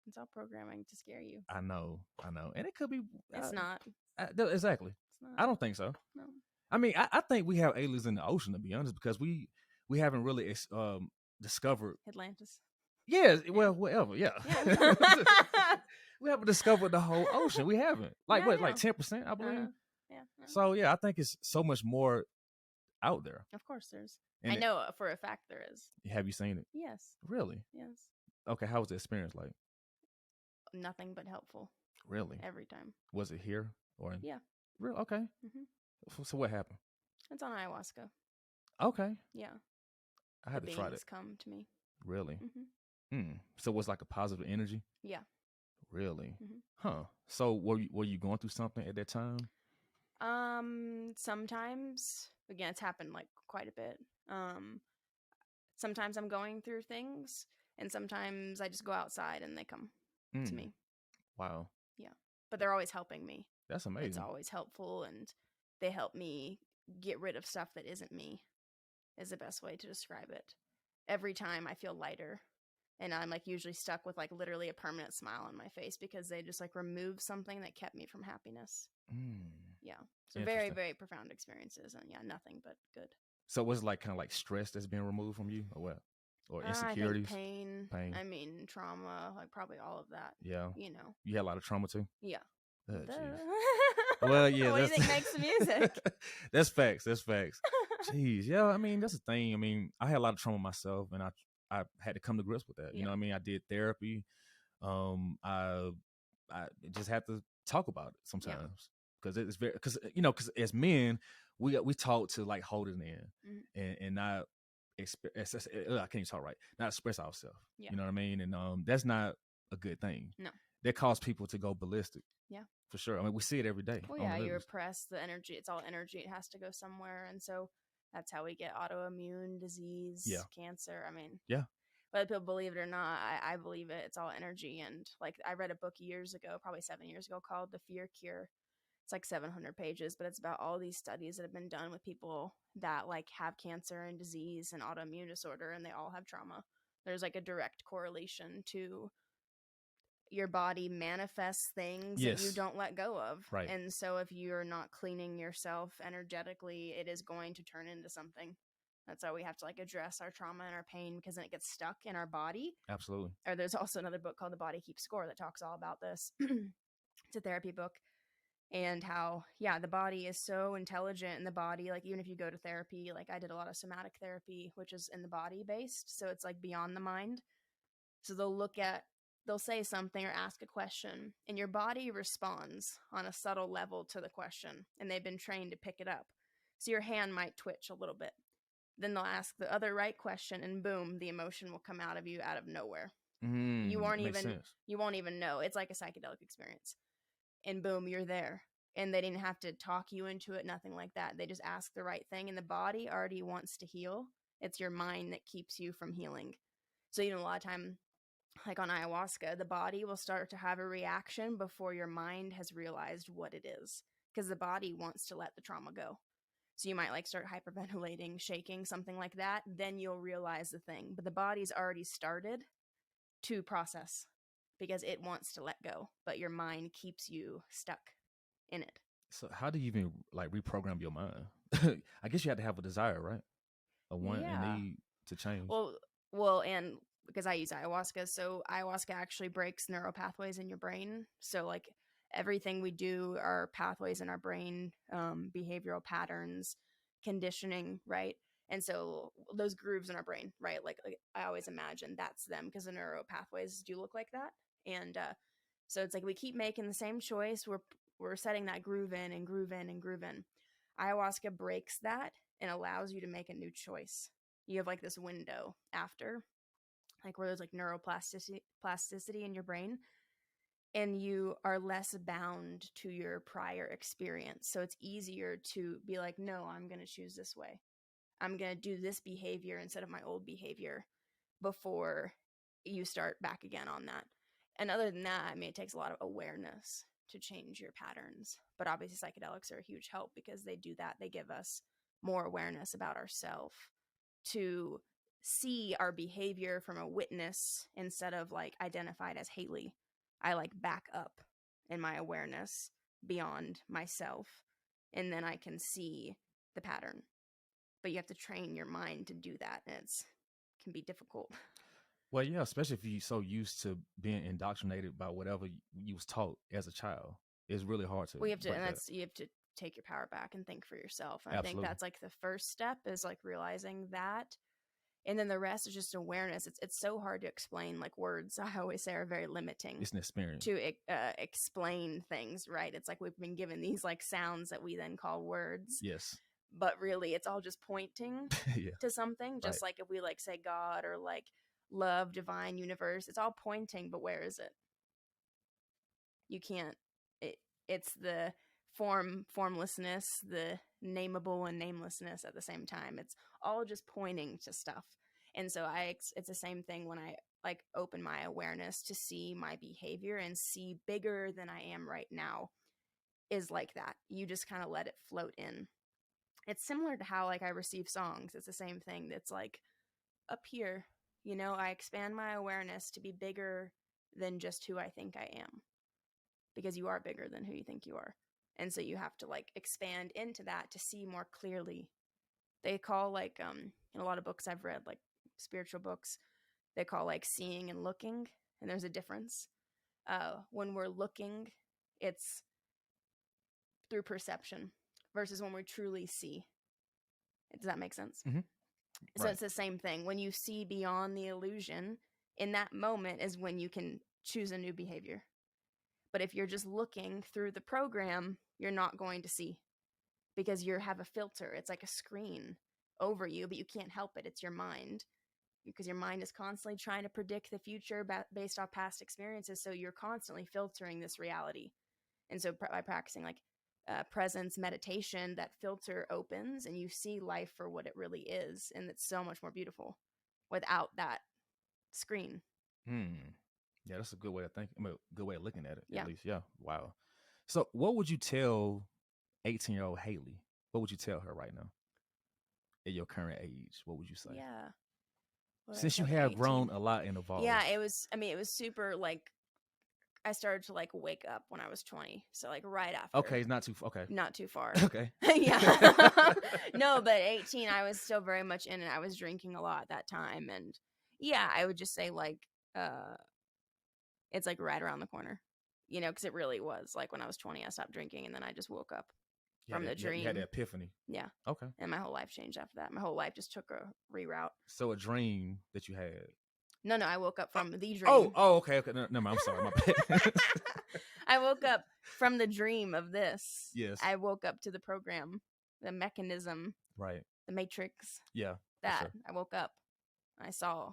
It's all programming to scare you. I know. And it could be. It's not. Exactly. It's not. I don't think so. No. I mean, I think we have aliens in the ocean, to be honest, because we haven't really discovered Atlantis. Yeah, well, whatever. Yeah. We haven't discovered the whole ocean. We haven't. Like Yeah, like 10%, I believe. Yeah. So yeah, I think it's so much more out there. Of course, there's. And I know for a fact there is. Have you seen it? Yes. Really? Yes. Okay, how was the experience like? Nothing but helpful. Really? Every time. Was it here or in? Yeah. Real? Okay. Mm-hmm. So what happened? It's on ayahuasca. Okay. Yeah. I had to try that. Come to me. Really? Mm-hmm. So it was like a positive energy? Yeah. Really? Mm-hmm. Huh. So were you going through something at that time? Sometimes, again, it's happened like quite a bit. Sometimes I'm going through things, and sometimes I just go outside and they come to me. Wow. Yeah. But they're always helping me. That's amazing. It's always helpful, and they help me get rid of stuff that isn't me, is the best way to describe it. Every time I feel lighter, and I'm like usually stuck with like literally a permanent smile on my face because they just like remove something that kept me from happiness. Yeah. So very, very profound experiences, and yeah, nothing but good. So was it like kind of like stress that's being removed from you, or what? Or insecurities? I think pain. I mean, trauma, like probably all of that. Yeah. You know. You had a lot of trauma too? Yeah. Well, yeah. What do you think makes the music? That's facts. Jeez. Yeah, I mean, that's the thing. I mean, I had a lot of trauma myself, and I had to come to grips with that. You know what I mean? I did therapy. I just had to talk about it sometimes. Because it's very, because as men, we taught to like hold it in and not express. I can't even talk right. Not express ourselves. You know what I mean? And that's not a good thing. No, that causes people to go ballistic. Yeah, for sure. I mean, we see it every day. Well, yeah, you repress the energy. It's all energy. It has to go somewhere, and so that's how we get autoimmune disease, cancer. I mean, whether people believe it or not, I believe it. It's all energy. And like I read a book years ago, probably 7 years ago, called The Fear Cure. It's like 700 pages, but it's about all these studies that have been done with people that like have cancer and disease and autoimmune disorder, and they all have trauma. There's like a direct correlation to your body manifests things that you don't let go of. Right. And so if you're not cleaning yourself energetically, it is going to turn into something. That's why we have to like address our trauma and our pain, because then it gets stuck in our body. Absolutely. Or there's also another book called The Body Keeps Score that talks all about this. It's a therapy book. And how, the body is so intelligent, and the body, like even if you go to therapy, like I did a lot of somatic therapy, which is in the body based. So it's like beyond the mind. So they'll say something or ask a question, and your body responds on a subtle level to the question, and they've been trained to pick it up. So your hand might twitch a little bit. Then they'll ask the other right question, and boom, the emotion will come out of you out of nowhere. You won't even know. It's like a psychedelic experience. And boom, you're there. And they didn't have to talk you into it, nothing like that. They just ask the right thing, and the body already wants to heal. It's your mind that keeps you from healing. So, a lot of time like on ayahuasca, the body will start to have a reaction before your mind has realized what it is, because the body wants to let the trauma go. So you might like start hyperventilating, shaking, something like that. Then you'll realize the thing. But the body's already started to process because it wants to let go, but your mind keeps you stuck in it. So how do you even like reprogram your mind? I guess you have to have a desire, right? A want and Yeah. need to change. Well, and because I use ayahuasca, so ayahuasca actually breaks neural pathways in your brain. So like everything we do are pathways in our brain, behavioral patterns, conditioning, right? And so those grooves in our brain, right? Like I always imagine that's them because the neural pathways do look like that. And so it's like we keep making the same choice. We're setting that groove in and groove in and groove in. Ayahuasca breaks that and allows you to make a new choice. You have like this window after, like where there's like neuroplasticity in your brain, and you are less bound to your prior experience. So it's easier to be like, no, I'm going to choose this way. I'm going to do this behavior instead of my old behavior before you start back again on that. And other than that, I mean, it takes a lot of awareness to change your patterns. But obviously, psychedelics are a huge help because they do that. They give us more awareness about ourselves to see our behavior from a witness instead of like identified as Haley. I like back up in my awareness beyond myself, and then I can see the pattern. But you have to train your mind to do that, and it can be difficult. Well, yeah, especially if you're so used to being indoctrinated by whatever you was taught as a child. It's really hard to Well, you have to, break and that. that's you have to take your power back and think for yourself. And I think Absolutely. that's like the first step is like realizing that, and then the rest is just awareness. It's so hard to explain. Like words, I always say, are very limiting It's an experience. to explain things. Right? It's like we've been given these like sounds that we then call words, Yes. but really it's all just pointing Yeah. to something. Right. Just like if we like say God or like love, divine, universe, it's all pointing, but where is it? You can't. It's the formlessness, the nameable and namelessness at the same time. It's all just pointing to stuff. And so it's the same thing when I like open my awareness to see my behavior and see bigger than I am right now, is like that. You just kind of let it float in. It's similar to how like I receive songs. It's the same thing. That's like up here, I expand my awareness to be bigger than just who I think I am, because you are bigger than who you think you are. And so you have to like expand into that to see more clearly. They call like in a lot of books I've read, like spiritual books, they call like seeing and looking, and there's a difference. When we're looking, it's through perception versus when we truly see. Does that make sense? Mm-hmm. So Right. it's the same thing. When you see beyond the illusion, in that moment is when you can choose a new behavior. But if you're just looking through the program, you're not going to see, because you have a filter. It's like a screen over you, but you can't help it. It's your mind, because your mind is constantly trying to predict the future based off past experiences. So you're constantly filtering this reality. And so by practicing like presence meditation, that filter opens and you see life for what it really is. And it's so much more beautiful without that screen. Hmm. Yeah, that's a good way of thinking. I mean, good way of looking at it, Yeah. at least. Yeah. Wow. So, what would you tell 18-year-old Haley? What would you tell her right now at your current age? What would you say? Yeah. What I Since you tell the have 18. grown a lot and Yeah, evolved. it was super like I started to like wake up when I was 20. So like right after. Okay, it's not too. Okay. Not too far. Okay. Yeah. No, but 18, I was still very much in it. I was drinking a lot at that time. And yeah, I would just say like, it's like right around the corner, because it really was like when I was 20, I stopped drinking and then I just woke up from the You had the dream. epiphany. Yeah. Okay. And my whole life changed after that. My whole life just took a reroute. So a dream that you had. No, I woke up from the dream. Okay. No, I'm sorry. My bad. I woke up from the dream of this. Yes. I woke up to the program, the mechanism, Right. the matrix. Yeah. That Sure. I woke up, I saw,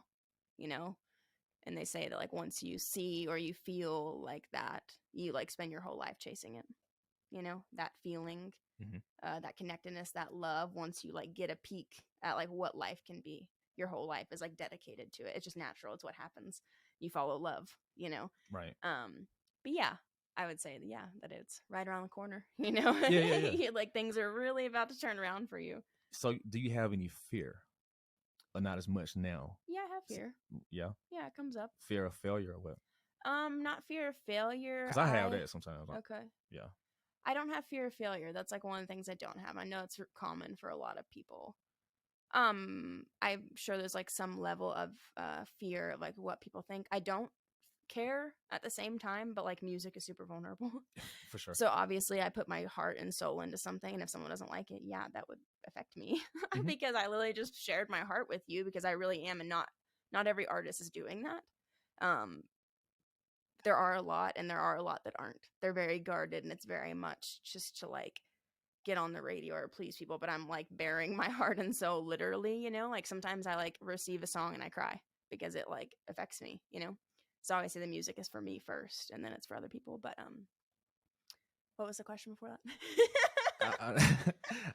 and they say that like once you see or you feel like that, you like spend your whole life chasing it. That feeling, that connectedness, that love. Once you like get a peek at like what life can be, your whole life is like dedicated to it. It's just natural. It's what happens. you follow love, you know. Right. But yeah, I would say that it's right around the corner, you know. Yeah, yeah, yeah. Like things are really about to turn around for you. So, do you have any fear, or not as much now? Yeah, I have fear. Yeah, Yeah, it comes up. fear of failure or what? Not fear of failure. Because I have that sometimes. Okay. Yeah. I don't have fear of failure. That's like one of the things I don't have. I know it's common for a lot of people. I'm sure there's like some level of fear of like what people think. I don't care at the same time, but like music is super vulnerable. For sure. So obviously I put my heart and soul into something, and if someone doesn't like it, yeah, that would affect me. Mhm. Because I literally just shared my heart with you because I really am, and not every artist is doing that. There are a lot, and there are a lot that aren't. They're very guarded, and it's very much just to like get on the radio or please people, but I'm like bearing my heart and soul literally, you know. Like sometimes I like receive a song and I cry because it like affects me, you know. So obviously the music is for me first, and then it's for other people. But what was the question before that?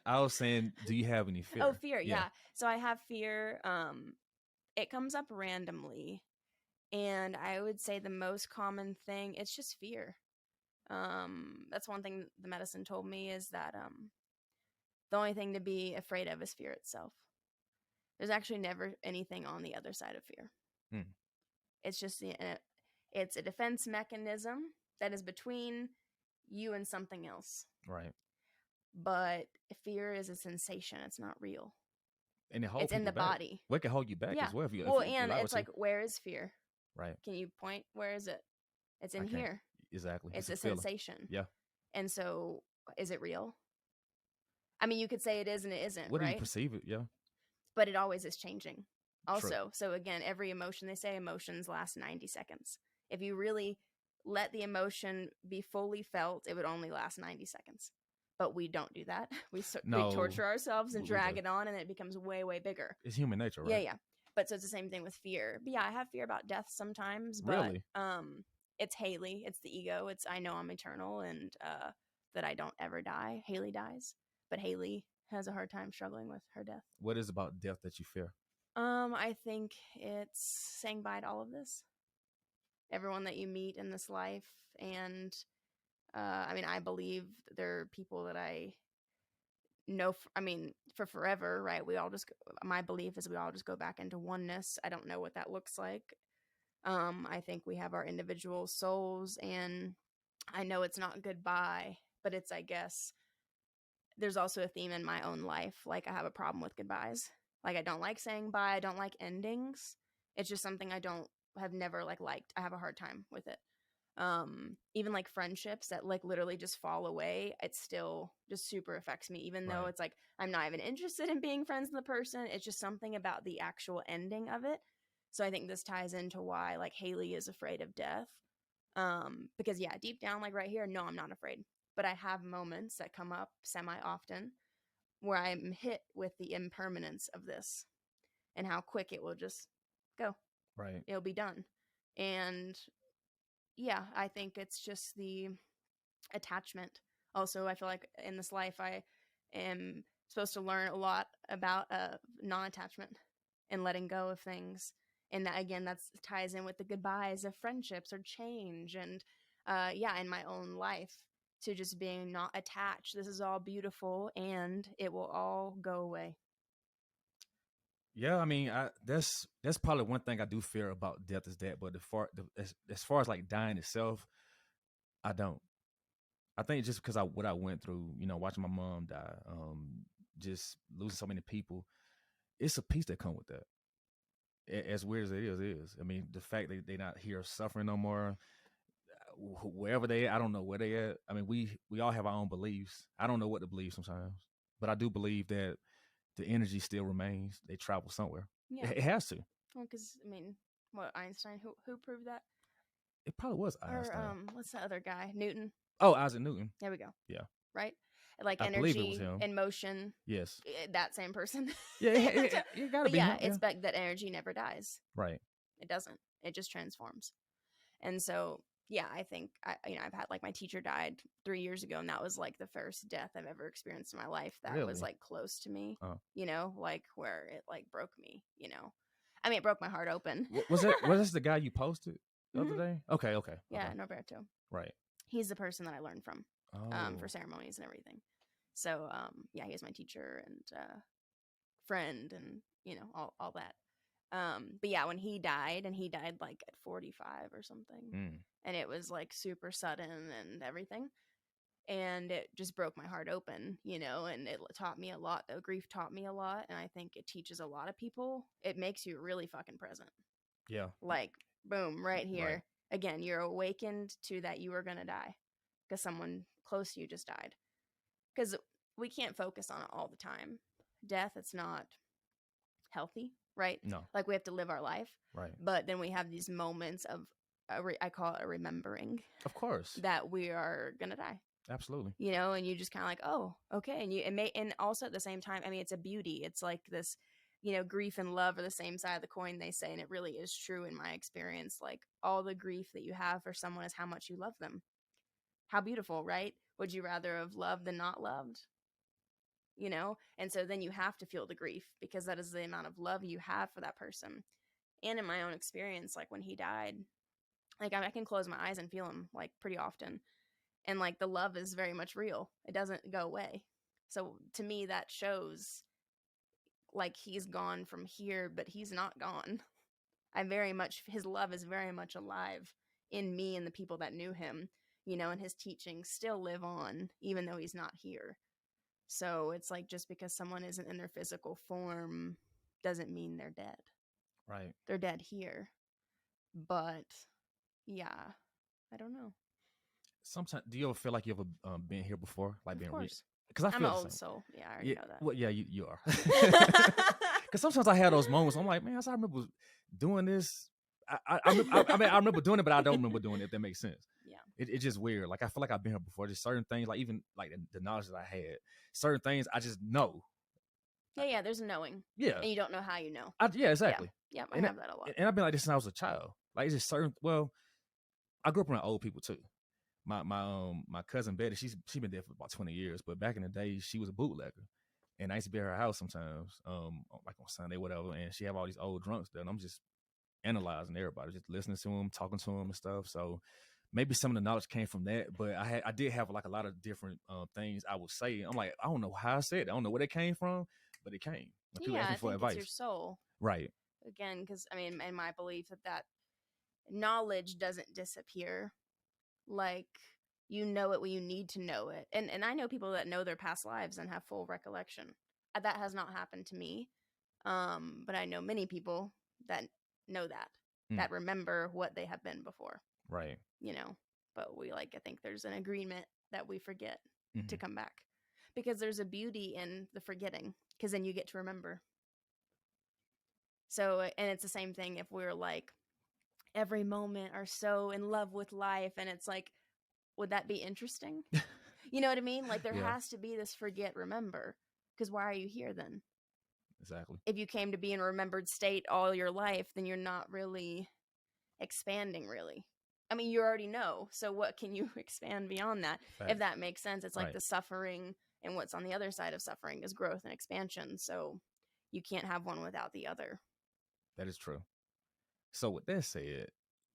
I was saying, do you have any fear? Oh, fear. Yeah. So I have fear. It comes up randomly, and I would say the most common thing, it's just fear. That's one thing the medicine told me, is that the only thing to be afraid of is fear itself. There's actually never anything on the other side of fear. Hmm. It's just it's a defense mechanism that is between you and something else. Right. But fear is a sensation. It's not real. And it holds It's in the people back. body. What can hold you back Yeah. as well? If you, Well, if you and allow it's it like, to. where is fear? Right. Can you point? Where is it? It's in I can't. here. Exactly. It's a feeling. sensation. Yeah. And so, is it real? I mean, you could say it is and it isn't, What do right? you perceive it? Yeah. But it always is changing. Also, True. so again, every emotion, they say emotions last 90 seconds. If you really let the emotion be fully felt, it would only last 90 seconds. But we don't do that. We torture ourselves and drag it on, and it becomes way, way bigger. It's human nature, right? Yeah, yeah. But so it's the same thing with fear. But yeah, I have fear about death sometimes. But Really? it's Haley. It's the ego. It's I know I'm eternal and that I don't ever die. Haley dies, but Haley has a hard time struggling with her death. What is about death that you fear? I think it's saying bye to all of this. Everyone that you meet in this life. And I mean, I believe there are people that I know, for forever, right? My belief is we all just go back into oneness. I don't know what that looks like. I think we have our individual souls, and I know it's not goodbye, but it's, I guess, there's also a theme in my own life. Like, I have a problem with goodbyes. Like, I don't like saying bye. I don't like endings. It's just something I have never liked. I have a hard time with it. Even like friendships that like literally just fall away, it still just super affects me, even though it's like I'm not even interested in being friends with the person. It's just something about the actual ending of it. So I think this ties into why like Haley is afraid of death. Because yeah, deep down, like right here, no, I'm not afraid. But I have moments that come up semi often where I'm hit with the impermanence of this and how quick it will just go. Right. It'll be done. And yeah, I think it's just the attachment. Also, I feel like in this life, I am supposed to learn a lot about non-attachment and letting go of things. And that, again, that ties in with the goodbyes of friendships or change. And in my own life, to just being not attached. This is all beautiful, and it will all go away. Yeah, I mean, that's probably one thing I do fear about death is that. But as far as like dying itself, I don't. I think just because what I went through, watching my mom die, just losing so many people, it's a peace that come with that. As weird as it is. I mean, the fact that they're not here suffering no more, wherever they at, I don't know where they at. I mean, we all have our own beliefs. I don't know what to believe sometimes, but I do believe that the energy still remains. They travel somewhere. Yeah, It has to. well, because I mean, what, Einstein? Who proved that? It probably was Einstein. Or what's the other guy? Newton. Oh, Isaac Newton. There we go. Yeah. Right? Like I believe it was energy him. and motion. Yes. That same person. Yeah, it gotta but be yeah, him. it's like that energy never dies. Right. It doesn't. It just transforms. And so, yeah, I think I've had like my teacher died 3 years ago, and that was like the first death I've ever experienced in my life that was Really? like close to me. Oh. Like where it like broke me. I mean, it broke my heart open. Was this the guy you posted the other Mhm. day? Okay. Yeah, Okay. Norberto. Right. He's the person that I learned from for Oh. ceremonies and everything. So yeah, he was my teacher and friend, and all that. But yeah, when he died, and he died like at 45 or something, and it was like super sudden and everything, and it just broke my heart open, and it taught me a lot, though. Grief taught me a lot, and I think it teaches a lot of people. It makes you really fucking present. Yeah. Like, boom, right here. Right. Again, you're awakened to that you are going to die because someone close to you just died. Because we can't focus on it all the time. Death, it's not healthy, right? No. Like, we have to live our life. Right. But then we have these moments of, I call it a remembering. Of course. That we are going to die. Absolutely. And you just kind of like, oh, okay. And also at the same time, I mean, it's a beauty. It's like this, grief and love are the same side of the coin, they say. And it really is true in my experience. Like, all the grief that you have for someone is how much you love them. How beautiful, right? Would you rather have loved than not loved? And so then you have to feel the grief, because that is the amount of love you have for that person. And in my own experience, like when he died, like I can close my eyes and feel him like pretty often. And like the love is very much real. It doesn't go away. So to me, that shows like he's gone from here, but he's not gone. His love is very much alive in me and the people that knew him, and his teachings still live on, even though he's not here. So it's like, just because someone isn't in their physical form doesn't mean they're dead. Right. They're dead here. But yeah, I don't know. Sometimes, do you ever feel like you ever been here before? Like Of being course. Because I feel I'm an old soul. Yeah, I already know that. Well, yeah, you are. Because sometimes I have those moments. I'm like, man, I remember doing this. I mean, I remember doing it, but I don't remember doing it. If that makes sense. Yeah. It's just weird. Like, I feel like I've been here before. Just certain things, like even like the knowledge that I had, certain things I just know. Yeah. There's a knowing. Yeah. And you don't know how you know. Yeah, exactly. Yeah, I have that a lot. And I've been like this since I was a child. Like, it's just certain. Well, I grew up around old people too. My cousin Betty, she's been there for about 20 years, but back in the day, she was a bootlegger, and I used to be at her house sometimes, like on Sunday, whatever, and she have all these old drunks there, and I'm just analyzing everybody, just listening to them, talking to them and stuff. So maybe some of the knowledge came from that, but I did have like a lot of different things I would say. I'm like, I don't know how I said it, I don't know where it came from, but it came. Like, people ask me for advice. It's your soul, right? Again, because I mean, in my belief that knowledge doesn't disappear. Like, you know it when you need to know it. And I know people that know their past lives and have full recollection. That has not happened to me. But I know many people that know that remember what they have been before. Right. But we I think there's an agreement that we forget to come back, because there's a beauty in the forgetting, because then you get to remember. So, and it's the same thing if we're like, every moment are so in love with life, and it's like, would that be interesting? You know what I mean? Like, there has to be this forget, remember, because why are you here then? Exactly. If you came to be in a remembered state all your life, then you're not really expanding, really. I mean, you already know, so what can you expand beyond that? Fact. If that makes sense. It's like the suffering, and what's on the other side of suffering is growth and expansion, so you can't have one without the other. That is true. So with that said,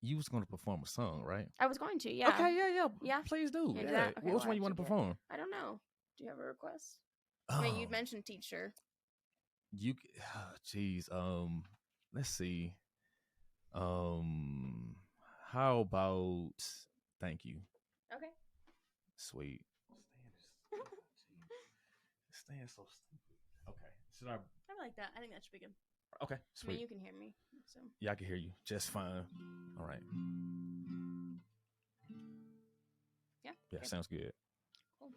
you was going to perform a song, right? I was going to, yeah. Okay, yeah. Please do. Exactly. Yeah. Okay, Which one you want to perform? I don't know. Do you have a request? I mean, you mentioned teacher. Geez. Let's see. How about Thank You? Okay. Sweet. Staying so stupid. Okay. Should I like that. I think that should be good. Okay, sweet. I mean, you can hear me. So. Yeah, I can hear you just fine. All right. Yeah. Yeah, okay. Sounds good. Cool.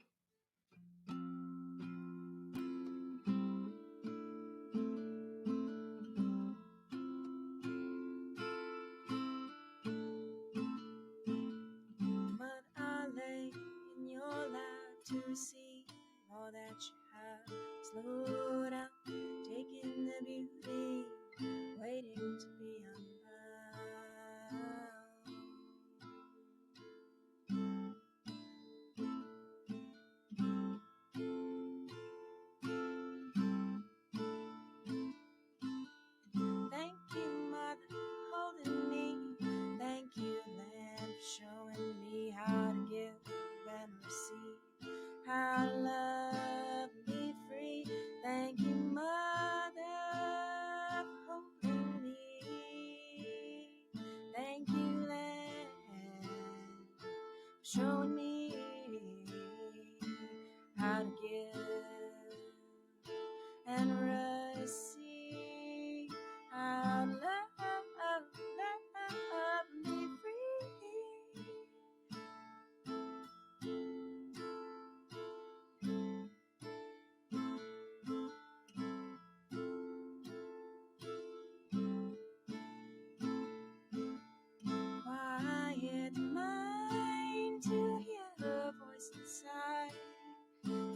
But I lay in your lap to receive all that you have. Slow down, taking the beauty, waiting to be unbound. Thank you and receive. How love me free. Thank you, Mother, for holding me. Thank you, Land, for showing me how to give and receive. How love me free. Quiet mind to hear her voice inside.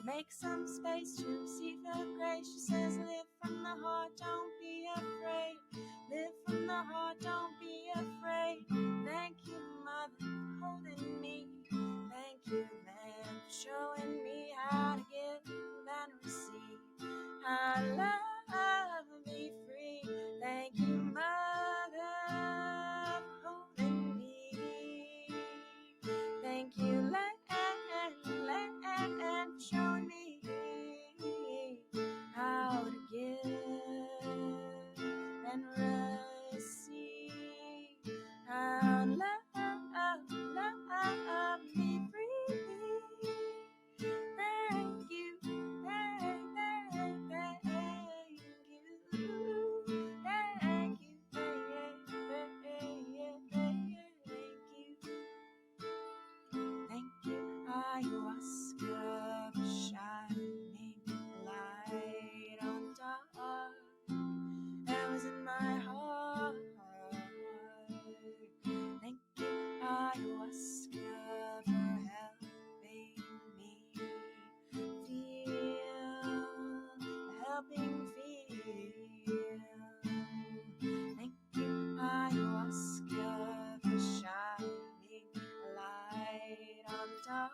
Make some space to see her grace. She says, live from the heart, don't be afraid. Live from the heart, don't be afraid. Thank you, Mother, for holding me. Thank you, Land, for showing me how to give and receive. How love me free. Thank you, Mother, for holding me. Thank you, Land, for showing me how to give and receive. How love me free. Thank you, thank you, thank you, thank you, ayahuasca, for shining light on dark that was in my heart. Thank you, ayahuasca, for helping me feel, helping feel. Thank you, ayahuasca, for shining light on dark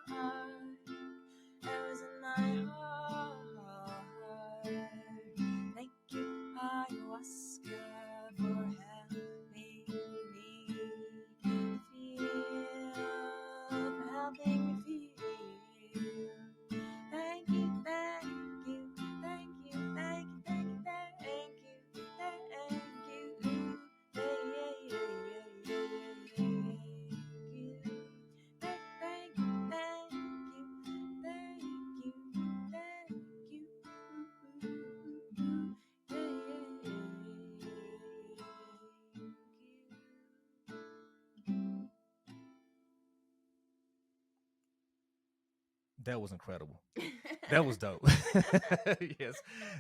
that was in my heart. Thank you, ayahuasca, for helping me feel, for helping me feel. Thank you, thank you, thank you, thank you, thank you, thank you, thank you. Thank you, thank you, thank That was incredible. That was dope. Yes,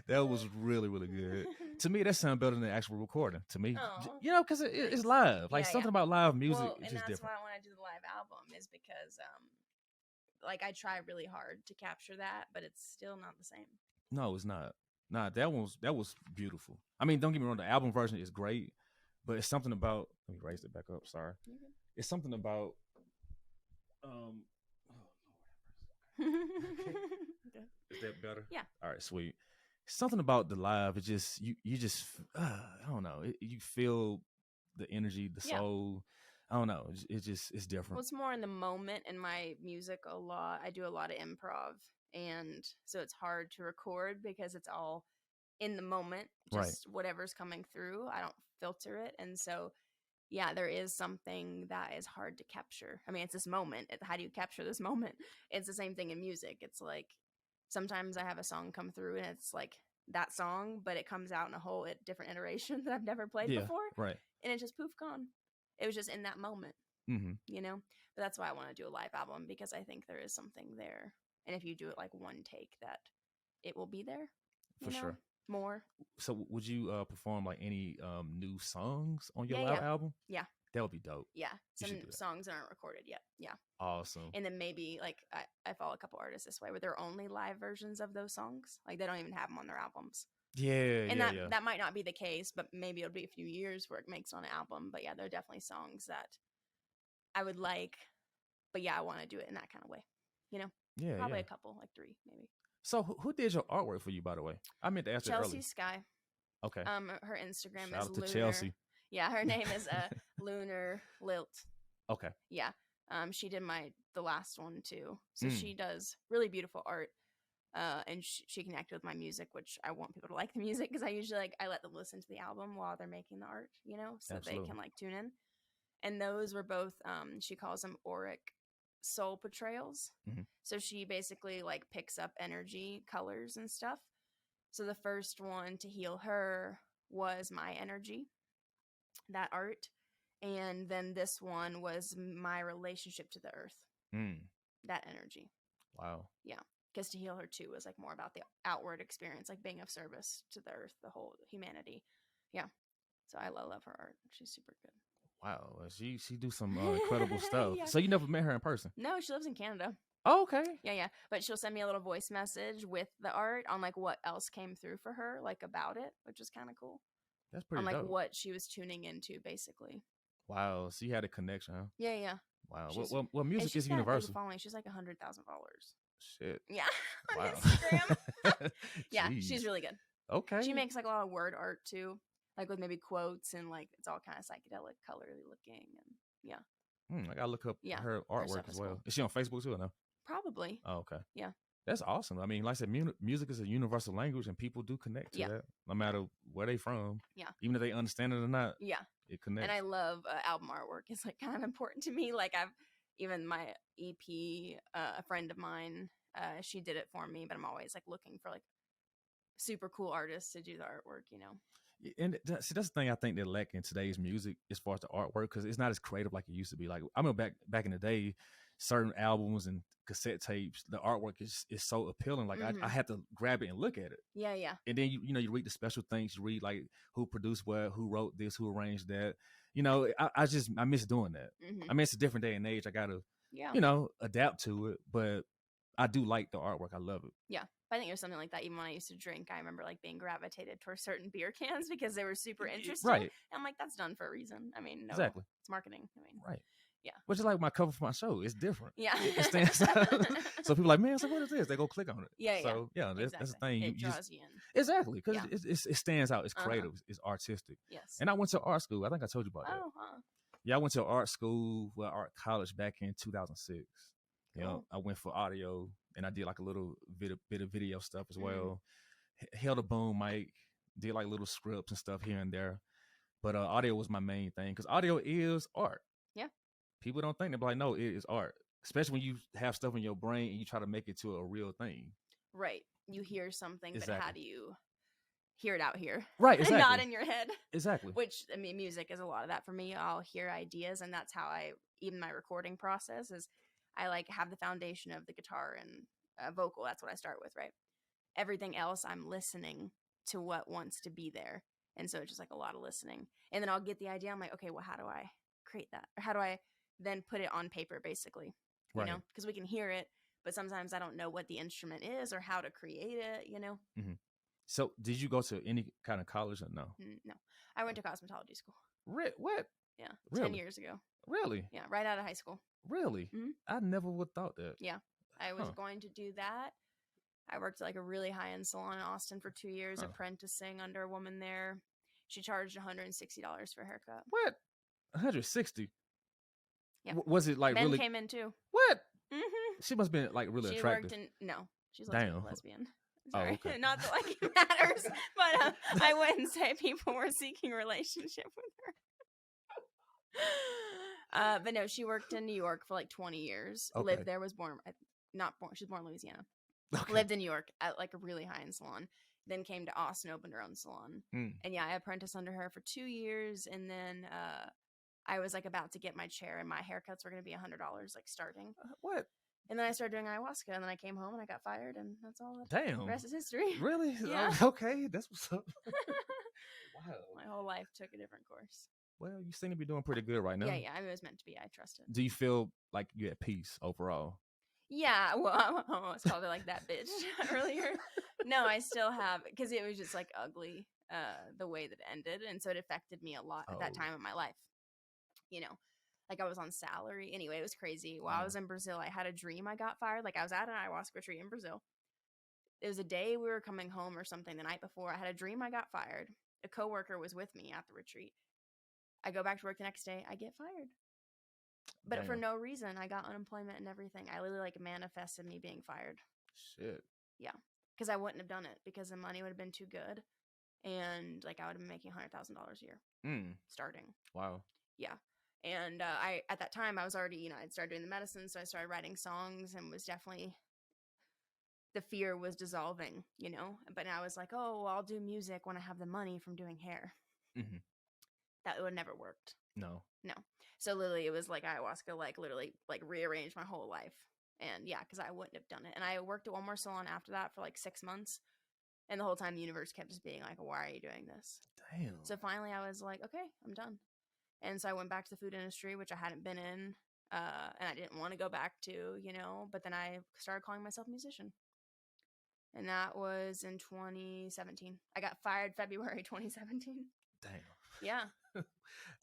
that was really, really good. To me, that sounded better than the actual recording. To me, Aw, you know, because it's live. Like Yeah, something yeah. about live music Well, is and just that's different. why I want to do the live album, is because like I try really hard to capture that, but it's still not the same. No, it's not. Nah, that was beautiful. I mean, don't get me wrong. The album version is great, but it's something about. Let me raise it back up. Sorry. Mhm. It's something about. Oh, Okay. is that better? Yeah. All right, sweet. Something about the live. It just you just I don't know. You feel the energy, the Yeah. soul. I don't know. It's just it's different. Well, it's more in the moment in my music a lot. I do a lot of improv, and so it's hard to record because it's all in the moment, Right. just whatever's coming through. I don't filter it, and so yeah, there is something that is hard to capture. I mean, it's this moment. How do you capture this moment? It's the same thing in music. It's like sometimes I have a song come through and it's like that song, but it comes out in a whole different iteration that I've never played Yeah. before, Right. and it's just poof gone. It was just in that moment, Mm-hmm. you know? But that's why I want to do a live album, because I think there is something there. And if you do it like one take, that it will be there, For sure. more. So, would you perform like any new songs on your Yeah, live yeah. album? Yeah. That would be dope. Yeah. You Some should do that. songs that aren't recorded yet. Yeah. Awesome. And then maybe like I follow a couple artists this way where they're only live versions of those songs. Like they don't even have them on their albums. Yeah, And yeah, yeah. that might not be the case, but maybe it'll be a few years where it makes it on an album. But yeah, there are definitely songs that I would like, but yeah, I want to do it in that kind of way. You know? Yeah, Probably yeah. a couple, like 3 maybe. So, who did your artwork for you, by the way? I meant to ask it Chelsea earlier. Sky. Okay. Her Instagram Shout is out to Lunar. Chelsea. Yeah, her name is Lunar Lilt. Okay. Yeah. She did the last one too. So she does really beautiful art. And she connected with my music, which I want people to like the music because I usually I let them listen to the album while they're making the art, so Absolutely. they can tune in. And those were both, she calls them auric soul portrayals. Mm-hmm. So she basically picks up energy, colors, and stuff. So the first one to heal her was my energy, that art. And then this one was my relationship to the earth, that energy. Wow. Yeah. Because to heal her too was more about the outward experience, being of service to the earth, the whole humanity. Yeah. So I love her art. She's super good. Wow. She do some incredible stuff. Yeah. So you never met her in person? No, she lives in Canada. Oh, okay. Yeah. But she'll send me a little voice message with the art on what else came through for her, about it, which is kind of cool. That's pretty on dope. What she was tuning into, basically. Wow. So you had a connection, huh? Yeah. Wow. Well, music is universal. Following. She's 100,000 followers. Shit. Yeah. On wow. Instagram. Yeah, she's really good. Okay. She makes a lot of word art too, with maybe quotes and it's all kind of psychedelic, colorly looking, and yeah. I gotta look up her artwork as well. Cool. Is she on Facebook too or no? Probably. Oh, okay. Yeah. That's awesome. I mean, like I said, music is a universal language, and people do connect to that, no matter where they from. Yeah. Even if they understand it or not. Yeah. It connects. And I love album artwork. It's kind of important to me. Even my EP, a friend of mine, she did it for me, but I'm always looking for super cool artists to do the artwork, And see, that's the thing I think they lack in today's music as far as the artwork, because it's not as creative like it used to be. I remember back in the day, certain albums and cassette tapes, the artwork is so appealing. I had to grab it and look at it. Yeah. And then you read the special things. You read who produced what, who wrote this, who arranged that. I miss doing that. Mm-hmm. I mean, it's a different day and age. I gotta adapt to it, but I do like the artwork. I love it. Yeah. I think it was something like that. Even when I used to drink, I remember being gravitated towards certain beer cans because they were super interesting. Right. And I'm that's done for a reason. I mean, no, exactly. It's marketing. I mean, right. Yeah. Which is my cover for my show. It's different. Yeah. It stands out. So people man, so what is this? They go click on it. Yeah. So that's the thing. It draws you in. Exactly. Because it stands out. It's creative. It's artistic. Yes. And I went to art school. I think I told you about that. Oh, huh. Yeah, I went to art school, art college back in 2006. Cool. I went for audio, and I did a little bit of video stuff as well. Held a boom mic, did little scripts and stuff here and there. But audio was my main thing because audio is art. Yeah. People don't think, they're no, it is art. Especially when you have stuff in your brain and you try to make it to a real thing. Right. You hear something, exactly. But how do you hear it out here? Right, exactly. Not in your head. Exactly. Which, I mean, music is a lot of that for me. I'll hear ideas, and that's how even my recording process is I have the foundation of the guitar and vocal. That's what I start with, right? Everything else, I'm listening to what wants to be there. And so it's just a lot of listening. And then I'll get the idea. I'm okay, well, how do I create that? Or how do I then put it on paper, basically? You know? Because we can hear it, but sometimes I don't know what the instrument is or how to create it, Mm-hmm. So did you go to any kind of college or no? No. I went to cosmetology school. What? Yeah. Really? 10 years ago. Really? Yeah. Right out of high school. Really? Mm-hmm. I never would have thought that. Yeah. I was going to do that. I worked at a really high-end salon in Austin for 2 years, apprenticing under a woman there. She charged $160 for a haircut. What? 160? Yeah. Was it Men really? came in too. What? Mm-hmm. She must have been really attractive. No, she's Damn. lesbian. Sorry, okay. Not that it matters, but I wouldn't say people were seeking a relationship with her. But no, she worked in New York for 20 years. Okay. Lived there, was born, she's born in Louisiana. Okay. Lived in New York at a really high-end salon. Then came to Austin, opened her own salon. And yeah, I apprenticed under her for 2 years. And then I was about to get my chair, and my haircuts were going to be $100 starting. What? And then I started doing ayahuasca, and then I came home and I got fired, and that's all. Damn. The rest is history. Really? Yeah. Okay, that's what's up. Wow. My whole life took a different course. Well, you seem to be doing pretty good right now. Yeah. I mean, it was meant to be. I trust it. Do you feel like you're at peace overall? Yeah. Well, I almost called her that bitch earlier. No, I still have, because it was just ugly the way that it ended, and so it affected me a lot at that time in my life. I was on salary. Anyway, it was crazy. While I was in Brazil, I had a dream I got fired. I was at an ayahuasca retreat in Brazil. It was a day we were coming home or something the night before. I had a dream I got fired. A coworker was with me at the retreat. I go back to work the next day. I get fired. But for Damn. no reason, I got unemployment and everything. I literally like manifested me being fired. Shit. Yeah, because I wouldn't have done it because the money would have been too good, and like I would have been making $100,000 a year starting. Wow. Yeah. And I at that time I was already, I'd started doing the medicine, so I started writing songs and was definitely the fear was dissolving, But now I was like, oh, well, I'll do music when I have the money from doing hair. Mm-hmm. That would never worked. No. No. So literally it was like ayahuasca, like literally like rearranged my whole life. And yeah, because I wouldn't have done it. And I worked at one more salon after that for like 6 months. And the whole time the universe kept just being like, why are you doing this? Damn. So finally I was like, okay, I'm done. And so I went back to the food industry, which I hadn't been in. And I didn't want to go back to, but then I started calling myself a musician. And that was in 2017. I got fired February 2017. Damn. Yeah.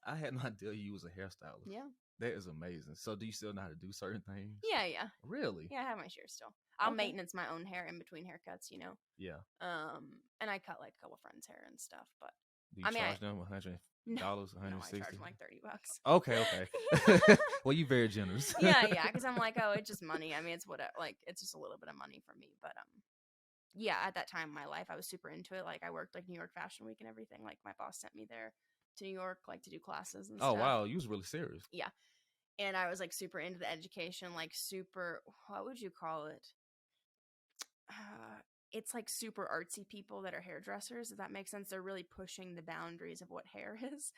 I had no idea you was a hairstylist. Yeah. That is amazing. So do you still know how to do certain things? Yeah, yeah. Really? Yeah, I have my share still. I'll Okay. maintenance my own hair in between haircuts, Yeah. And I cut like a couple friends' hair and stuff, but Do you charge them $100, no, $160? no, I charge them like $30. Okay. Well, you very generous. yeah, because I'm like, oh, it's just money. I mean, it's what like it's just a little bit of money for me, but yeah, at that time in my life, I was super into it. Like I worked like New York Fashion Week and everything. Like my boss sent me there to New York, like to do classes and stuff. Oh wow, you was really serious. Yeah, and I was like super into the education, like super. What would you call it? It's like super artsy people that are hairdressers. If that makes sense, they're really pushing the boundaries of what hair is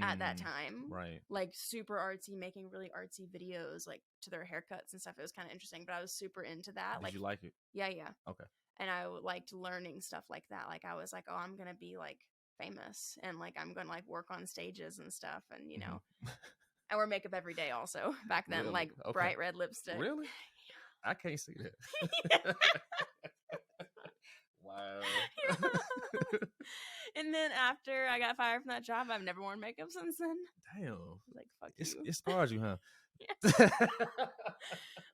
at that time. Right. Like super artsy, making really artsy videos like to their haircuts and stuff. It was kind of interesting, but I was super into that. Did you like it? Yeah, yeah. Okay. And I liked learning stuff like that. Like I was like, oh, I'm gonna be like famous and like I'm gonna like work on stages and stuff, and I wear makeup every day also back then. Really? Like Okay. bright red lipstick. Really? I can't see that. Wow. And then after I got fired from that job, I've never worn makeup since then. Damn. Like fuck you. It scarred you, huh? Yeah.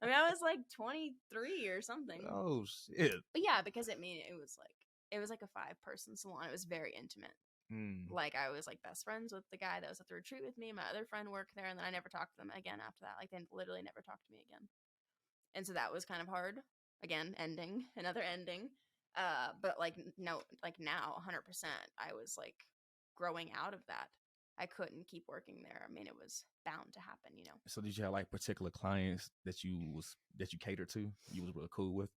I mean, I was like 23 or something. Oh shit. But yeah, because it was like a 5-person salon. It was very intimate. Like I was like best friends with the guy that was at the retreat with me. My other friend worked there, and then I never talked to them again after that. Like they literally never talked to me again. And so that was kind of hard. Again, another ending. But like no, like now 100%, I was like growing out of that. I couldn't keep working there. I mean, it was bound to happen, So did you have like particular clients that you catered to? You was really cool with?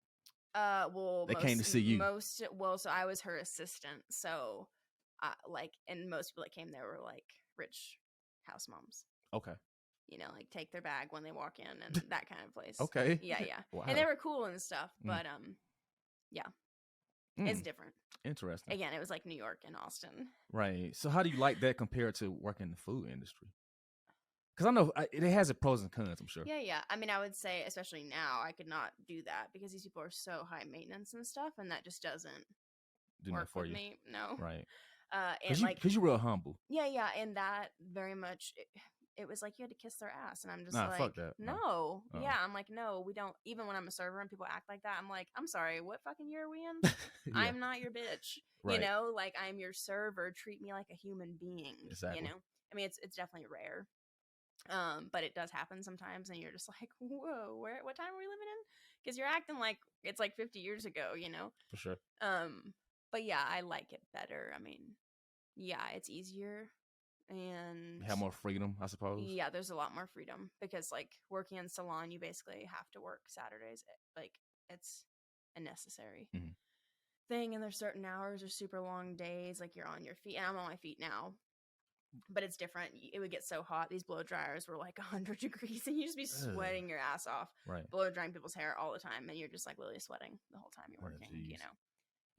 Well, they came to see you. So I was her assistant. So, and most people that came there were like rich house moms. Okay. Like take their bag when they walk in and that kind of place. Okay. Yeah, yeah. Wow. And they were cool and stuff, but yeah. It's different. Interesting. Again, it was like New York and Austin. Right. So how do you like that compared to working in the food industry? Because I know it has its pros and cons, I'm sure. Yeah, yeah. I mean, I would say, especially now, I could not do that because these people are so high maintenance and stuff, and that just doesn't work for me. No. Right. Because you're real humble. Yeah, yeah. And that very much... It was like you had to kiss their ass, and I'm just like, fuck that. No. Yeah, I'm like, no, we don't. Even when I'm a server and people act like that, I'm like, I'm sorry, what fucking year are we in? Yeah. I'm not your bitch. Right. Like I'm your server. Treat me like a human being. Exactly. I mean, it's definitely rare, but it does happen sometimes, and you're just like, whoa, what time are we living in? Because you're acting like it's like 50 years ago, For sure. But yeah, I like it better. I mean, yeah, it's easier. And you have more freedom, I suppose. Yeah, there's a lot more freedom because like working in salon, you basically have to work Saturdays. Like it's a necessary thing, and there's certain hours or super long days. Like you're on your feet, and I'm on my feet now, but it's different. It would get so hot. These blow dryers were like 100 degrees, and you just be sweating your ass off. Right. Blow drying people's hair all the time, and you're just like literally sweating the whole time you're working.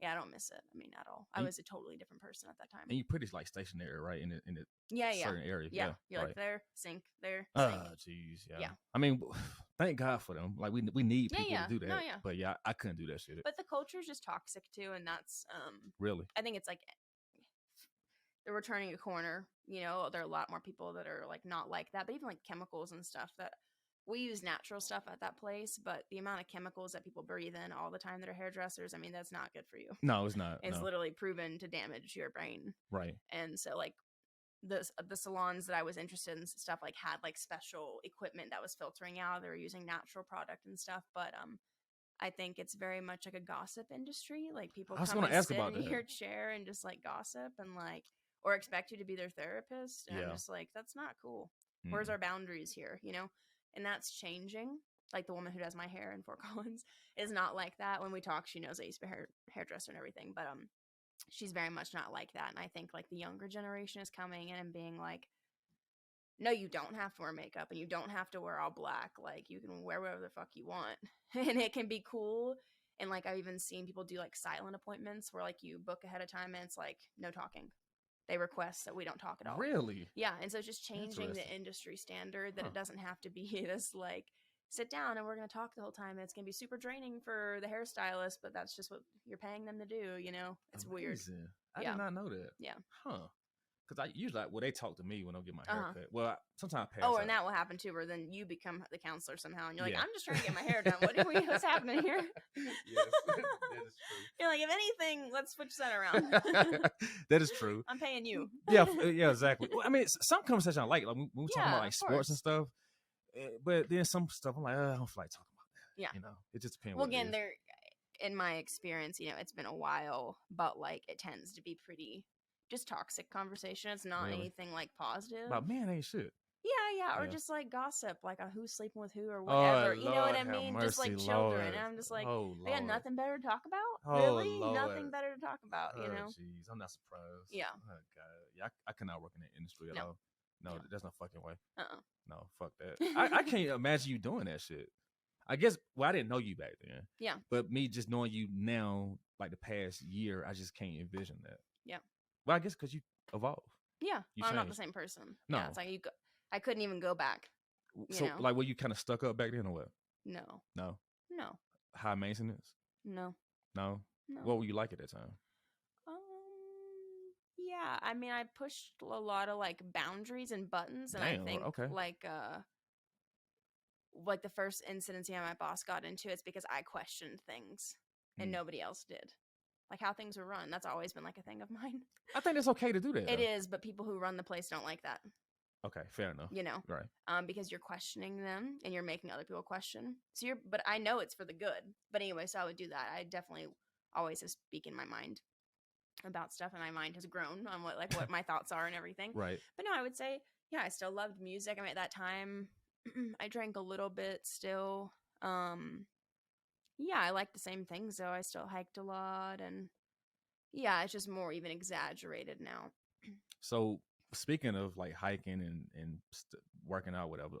Yeah, I don't miss it. I mean, at all. I was a totally different person at that time. And you're pretty like stationary, right? In a certain area. Yeah. You're right. Like there, sink, there, sink. Oh, jeez. Yeah. I mean, thank God for them. Like we need people to do that. No, yeah. But yeah, I couldn't do that shit. But the culture is just toxic too, and that's really. I think it's like we're turning a corner. There are a lot more people that are like not like that. But even like chemicals and stuff that. We use natural stuff at that place, but the amount of chemicals that people breathe in all the time that are hairdressers, I mean, that's not good for you. No, it's not. It's literally proven to damage your brain. Right. And so, like, the salons that I was interested in stuff like had like special equipment that was filtering out. They were using natural product and stuff, but I think it's very much like a gossip industry. Like people I was come going to and ask sit about in that. your chair and just like gossip and like, or expect you to be their therapist. And I'm Yeah. just like, that's not cool. Where's our boundaries here? You know? And that's changing. Like the woman who does my hair in Fort Collins is not like that. When we talk, she knows I used to be a hairdresser and everything, but she's very much not like that. And I think like the younger generation is coming in and being like, no, you don't have to wear makeup and you don't have to wear all black. Like you can wear whatever the fuck you want and it can be cool. And like I've even seen people do like silent appointments where like you book ahead of time and it's like no talking. They request that we don't talk at all. Really? Yeah. And so it's just changing the Interesting. industry standard that it doesn't have to be this like sit down and we're going to talk the whole time. It's going to be super draining for the hairstylist, but that's just what you're paying them to do. You know, it's weird. Amazing. I Yeah. did not know that. Yeah. Huh. Because I usually, well, they talk to me when I get my hair Uh-huh. cut. Well, sometimes I pass Oh, out. and that will happen too, where then you become the counselor somehow, and you're like, Yeah. I'm just trying to get my hair done. What's happening here? Yes, that is true. You're like, if anything, let's switch that around. That is true. I'm paying you. Yeah, yeah, exactly. Well, I mean, some conversation I like when we talk Yeah, about like of sports and course. stuff. But then some stuff I'm like, I don't feel like talking about that. Yeah. You know, it just depends. Well, what it again, is. there, in my experience, you know, it's been a while, but like it tends to be pretty just toxic conversation. It's not Really? anything like positive. About man ain't shit. Yeah, or Yeah. just like gossip, like who's sleeping with who or whatever. You know what Lord I have mean? Just like mercy, children. Lord. And I'm just like, Oh, we got Lord. nothing better to talk about? Oh, Really? Lord. Nothing better to talk about, you know? Jeez, I'm not surprised. Yeah. Oh, God. Yeah, I cannot work in that industry at No. all. No, No. there's no fucking way. Uh-uh. No, fuck that. I can't imagine you doing that shit. I guess, well, I didn't know you back then. Yeah. But me just knowing you now, like the past year, I just can't envision that. Yeah. Well, I guess because you evolve. Yeah, You I'm not the changed. same person. No. Yeah, it's like I couldn't even go back. So, know? like, were you kind of stuck up back then or what? No, No. no, High maintenance? no, No. no. What were you like at that time? Yeah. I mean, I pushed a lot of like boundaries and buttons, and Damn, I think okay. like the first incident my boss got into, it's because I questioned things and nobody else did. Like how things were run. That's always been like a thing of mine. I think it's okay to do that. It though. is, but people who run the place don't like that. Okay, fair enough. You know, right? Because you're questioning them and you're making other people question. So but I know it's for the good. But anyway, so I would do that. I definitely always have speak in my mind about stuff, and my mind has grown on what my thoughts are and everything. Right. But no, I would say, yeah, I still loved music. I mean, at that time, I drank a little bit still. Yeah, I like the same things though. I still hiked a lot, and yeah, it's just more even exaggerated now. So speaking of like hiking and working out, whatever,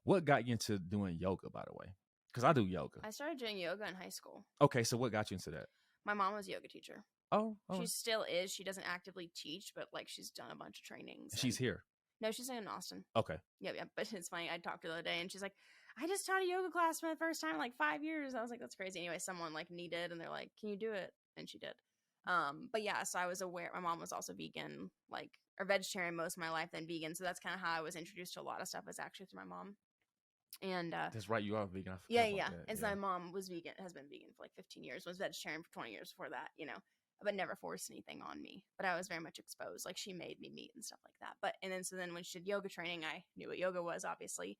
what got you into doing yoga, by the way? Because I do yoga. I started doing yoga in high school. Okay, so what got you into that? My mom was a yoga teacher. Oh, she still is. She doesn't actively teach, but like she's done a bunch of trainings. She's here. No, she's in Austin. Okay. Yeah. But it's funny. I talked to her the other day, and she's like, I just taught a yoga class for the first time in like 5 years. I was like, that's crazy. Anyway, someone like needed, and they're like, can you do it? And she did. But yeah, so I was aware. My mom was also vegan, like, or vegetarian most of my life, then vegan. So that's kind of how I was introduced to a lot of stuff, was actually through my mom. And that's right, you are vegan. Yeah. And so my mom was vegan, has been vegan for like 15 years, was vegetarian for 20 years before that, you know, but never forced anything on me. But I was very much exposed. Like she made me meat and stuff like that. So then when she did yoga training, I knew what yoga was, obviously.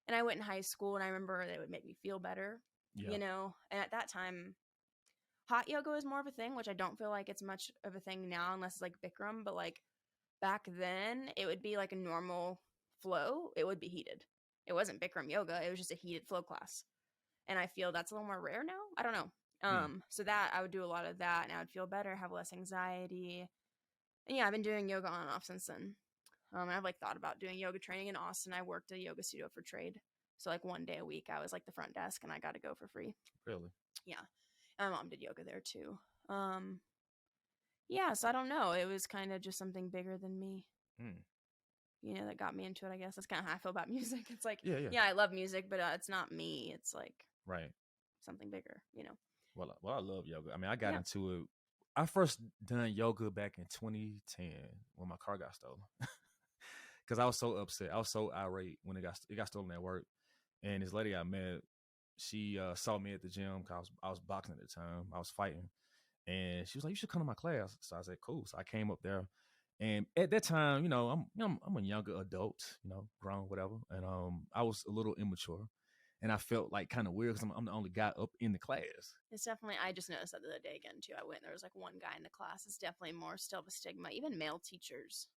And I went in high school, and I remember that it would make me feel better, you know. And at that time, hot yoga was more of a thing, which I don't feel like it's much of a thing now unless it's like Bikram. But like back then, it would be like a normal flow. It would be heated. It wasn't Bikram yoga. It was just a heated flow class. And I feel that's a little more rare now. I don't know. So that I would do a lot of that, and I would feel better, have less anxiety. And yeah, I've been doing yoga on and off since then. I've like thought about doing yoga training in Austin. I worked at a yoga studio for trade. So like 1 day a week, I was like the front desk, and I got to go for free. Really? Yeah. And my mom did yoga there too. Yeah, so I don't know. It was kind of just something bigger than me. You know, that got me into it, I guess. That's kind of how I feel about music. It's like, yeah, I love music, but it's not me. It's like something bigger, you know. Well, I love yoga. I mean, I got into it. I first done yoga back in 2010 when my car got stolen. Because I was so upset. I was so irate when it got stolen at work. And this lady I met, she saw me at the gym because I was boxing at the time. I was fighting. And she was like, you should come to my class. So I said, cool. So I came up there. And at that time, I'm a younger adult, grown, whatever. And I was a little immature, and I felt like kind of weird because I'm the only guy up in the class. It's definitely, I just noticed that the other day again too. I went, there was like one guy in the class. It's definitely more still of a stigma. Even male teachers.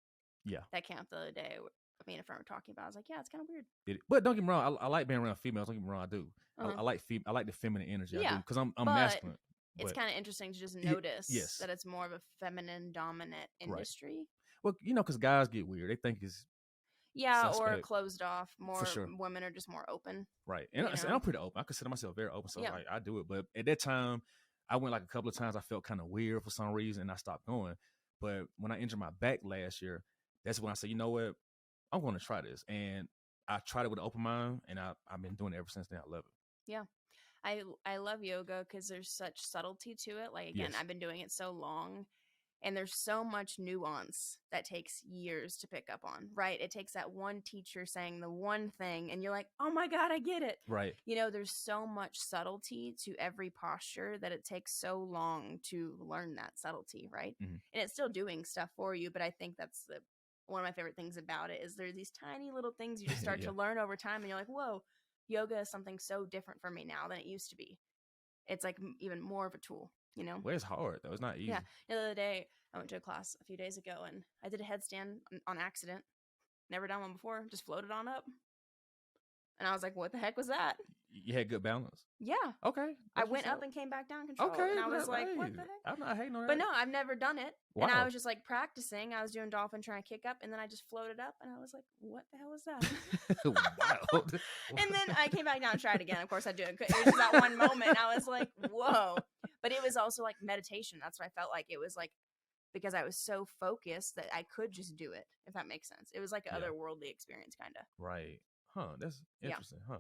Yeah. That came up the other day. Me and a friend were talking about. I was like, yeah, it's kind of weird. But don't get me wrong, I like being around females. Don't get me wrong, I do. Uh-huh. I like the feminine energy. I Yeah, do because I'm but masculine. It's But kind of interesting to just notice yes. that it's more of a feminine dominant industry. Right. Well, because guys get weird. They think it's or closed off. More for sure. Women are just more open. Right. And I'm pretty open. I consider myself very open. So like I do it. But at that time, I went like a couple of times. I felt kind of weird for some reason, and I stopped going. But when I injured my back last year, that's when I said, you know what, I'm going to try this. And I tried it with an open mind, and I've been doing it ever since then. I love it. Yeah. I love yoga because there's such subtlety to it. Like, again, I've been doing it so long, and there's so much nuance that takes years to pick up on, right? It takes that one teacher saying the one thing, and you're like, oh my God, I get it. Right. There's so much subtlety to every posture that it takes so long to learn that subtlety, right? Mm-hmm. And it's still doing stuff for you, but I think that's one of my favorite things about it is there's these tiny little things you just start to learn over time, and you're like, whoa, yoga is something so different for me now than it used to be. It's like even more of a tool, Well, it's hard though. It's not easy. Yeah. The other day, I went to a class a few days ago, and I did a headstand on accident. Never done one before. Just floated on up. And I was like, what the heck was that? You had good balance? Yeah. Okay. I went up and came back down controlled. Okay. And I was like, what the heck? I'm not hating on that. But no, I've never done it. Wow. And I was just like practicing. I was doing dolphin trying to kick up, and then I just floated up, and I was like, what the hell was that? Wow. And then I came back down and tried again. Of course I did. It was just that one moment. I was like, whoa. But it was also like meditation. That's what I felt like. It was like, because I was so focused that I could just do it, if that makes sense. It was like an otherworldly experience, kind of. Right. Huh. That's interesting. Huh.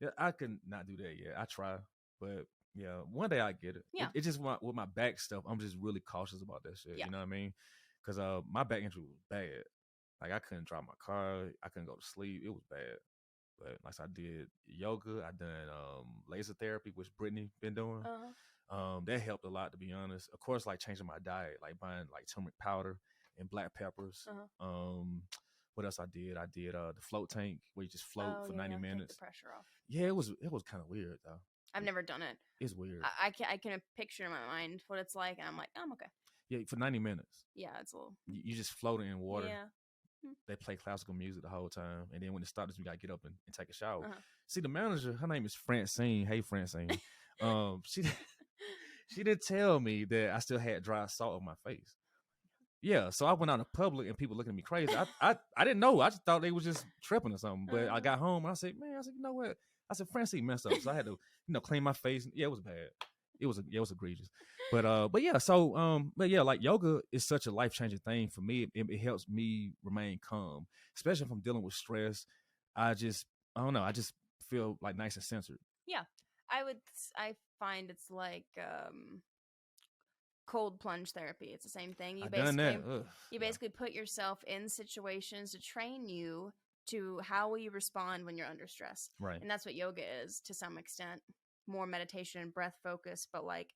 Yeah, I could not do that yet. I try, but yeah, one day I get it. Yeah. It's just with my back stuff, I'm just really cautious about that shit. Yeah. You know what I mean? Because my back injury was bad. Like I couldn't drive my car. I couldn't go to sleep. It was bad. But like I did yoga. I done laser therapy, which Brittany been doing. That helped a lot, to be honest. Of course, like changing my diet, like buying like turmeric powder and black peppers. What else I did? I did the float tank where you just float for 90 minutes. Take the pressure off. Yeah, it was kind of weird though. I've never done it. It's weird. I can picture in my mind what it's like, and I'm like, oh, I'm okay. Yeah, for 90 minutes. Yeah, it's a little. You just floating in water. Yeah. They play classical music the whole time, and then when it starts, you gotta get up and take a shower. See, the manager, her name is Francine. Hey, Francine. She did tell me that I still had dry salt on my face. Yeah, so I went out in public and people looking at me crazy. I didn't know. I just thought they was just tripping or something. But I got home and I said, you know what? I said, Francine messed up. So I had to, clean my face. Yeah, it was bad. It was egregious. But yeah, so like yoga is such a life-changing thing for me. It helps me remain calm, especially if I'm dealing with stress. I don't know. I just feel like nice and centered. Yeah. I find it's like cold plunge therapy. It's the same thing. You basically put yourself in situations to train you to how will you respond when you're under stress. Right. And that's what yoga is to some extent. More meditation and breath focus, but like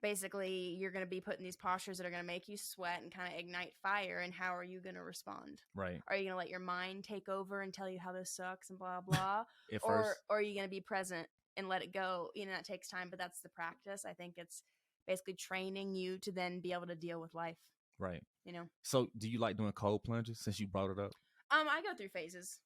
basically you're going to be put in these postures that are going to make you sweat and kind of ignite fire. And how are you going to respond? Right. Are you going to let your mind take over and tell you how this sucks and blah, blah? Or are you going to be present and let it go? That takes time, but that's the practice. I think it's basically training you to then be able to deal with life. Right. So do you like doing cold plunges since you brought it up? I go through phases.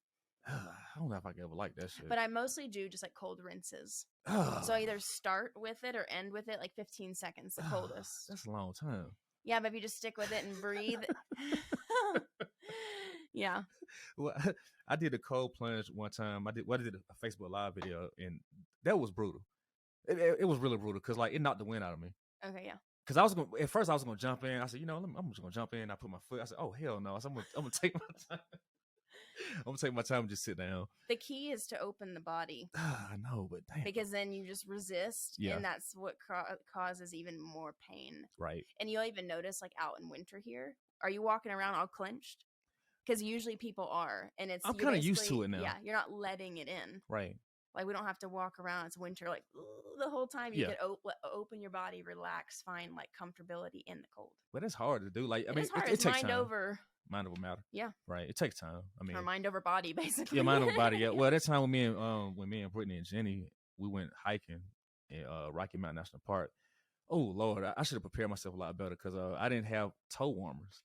I don't know if I could ever like that shit. But I mostly do just like cold rinses. So I either start with it or end with it, like 15 seconds, the coldest. That's a long time. Yeah, but if you just stick with it and breathe. Yeah. Well, I did a cold plunge one time. I did a Facebook Live video, and that was brutal. It was really brutal because like it knocked the wind out of me. Okay, yeah. Because at first I was gonna jump in. I said, I'm just gonna jump in. I put my foot. I said, oh hell no! I said, I'm gonna take my time. I'm gonna take my time and just sit down. The key is to open the body. I know, but damn. Because then you just resist, and that's what causes even more pain. Right. And you'll even notice, like out in winter here, are you walking around all clenched? Because usually people are, and I'm kind of used to it now. Yeah, you're not letting it in. Right. Like we don't have to walk around. It's winter, like the whole time. You could open your body, relax, find like comfortability in the cold. But it's hard to do. Like I mean, it's hard. It It's takes mind time. over. Mind over matter. Yeah. Right. It takes time. I mean, or mind over body, basically. Yeah, mind over body. Yeah. Well, that time when me and Brittany and Jenny, we went hiking in Rocky Mountain National Park. Oh Lord, I should have prepared myself a lot better because I didn't have toe warmers,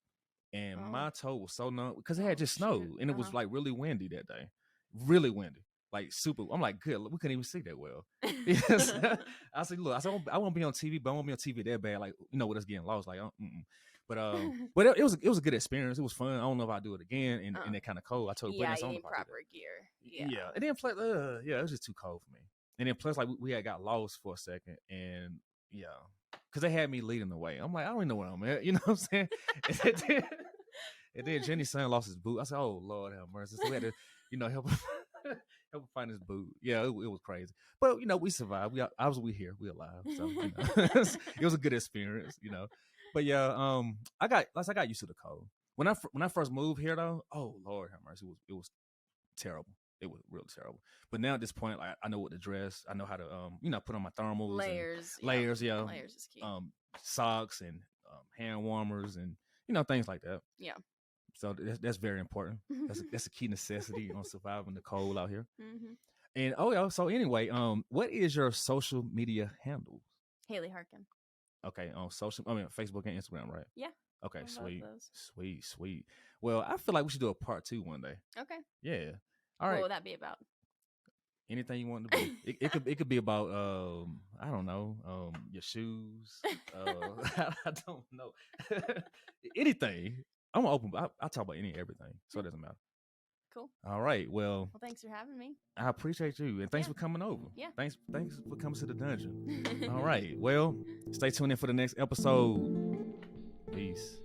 and my toe was so numb because it had just snowed and it was like really windy that day, really windy, like super. I'm like, good, we couldn't even see that well. Yes. I said, look, I won't be on TV, but I won't be on TV that bad. Like with us getting lost, like, but it was a good experience. It was fun. I don't know if I'll do it again in that kind of cold. I told Brittany, you need proper gear. Yeah, and then plus, it was just too cold for me. And then plus, like we had got lost for a second, and yeah, because they had me leading the way. I'm like, I don't even know where I'm at. You know what I'm saying? And then Jenny's son lost his boot. I said, oh Lord have mercy. So we had to, help him find his boot. Yeah, it was crazy, but we survived. We here. We alive. So it was a good experience. But yeah, I got used to the cold. When I first moved here though, oh Lord have mercy, it was terrible. It was real terrible. But now at this point, like I know what to dress. I know how to put on my thermals, layers, layers, layers is key. Socks and hand warmers and things like that. Yeah. So that's very important. That's a key necessity on surviving the cold out here. Mm-hmm. And so anyway, what is your social media handles? Haley Harkin. Okay, on Facebook and Instagram, right? Yeah. Okay, sweet. Well, I feel like we should do a part 2 one day. Okay. Yeah. All right. What would that be about? Anything you want to be. It could be about I don't know, your shoes. I don't know. Anything. I'm open. I talk about everything, so it doesn't matter. Cool. All right. Well, thanks for having me. I appreciate you, and thanks for coming over. Yeah. Thanks for coming to the dungeon. All right. Well, stay tuned in for the next episode. Peace.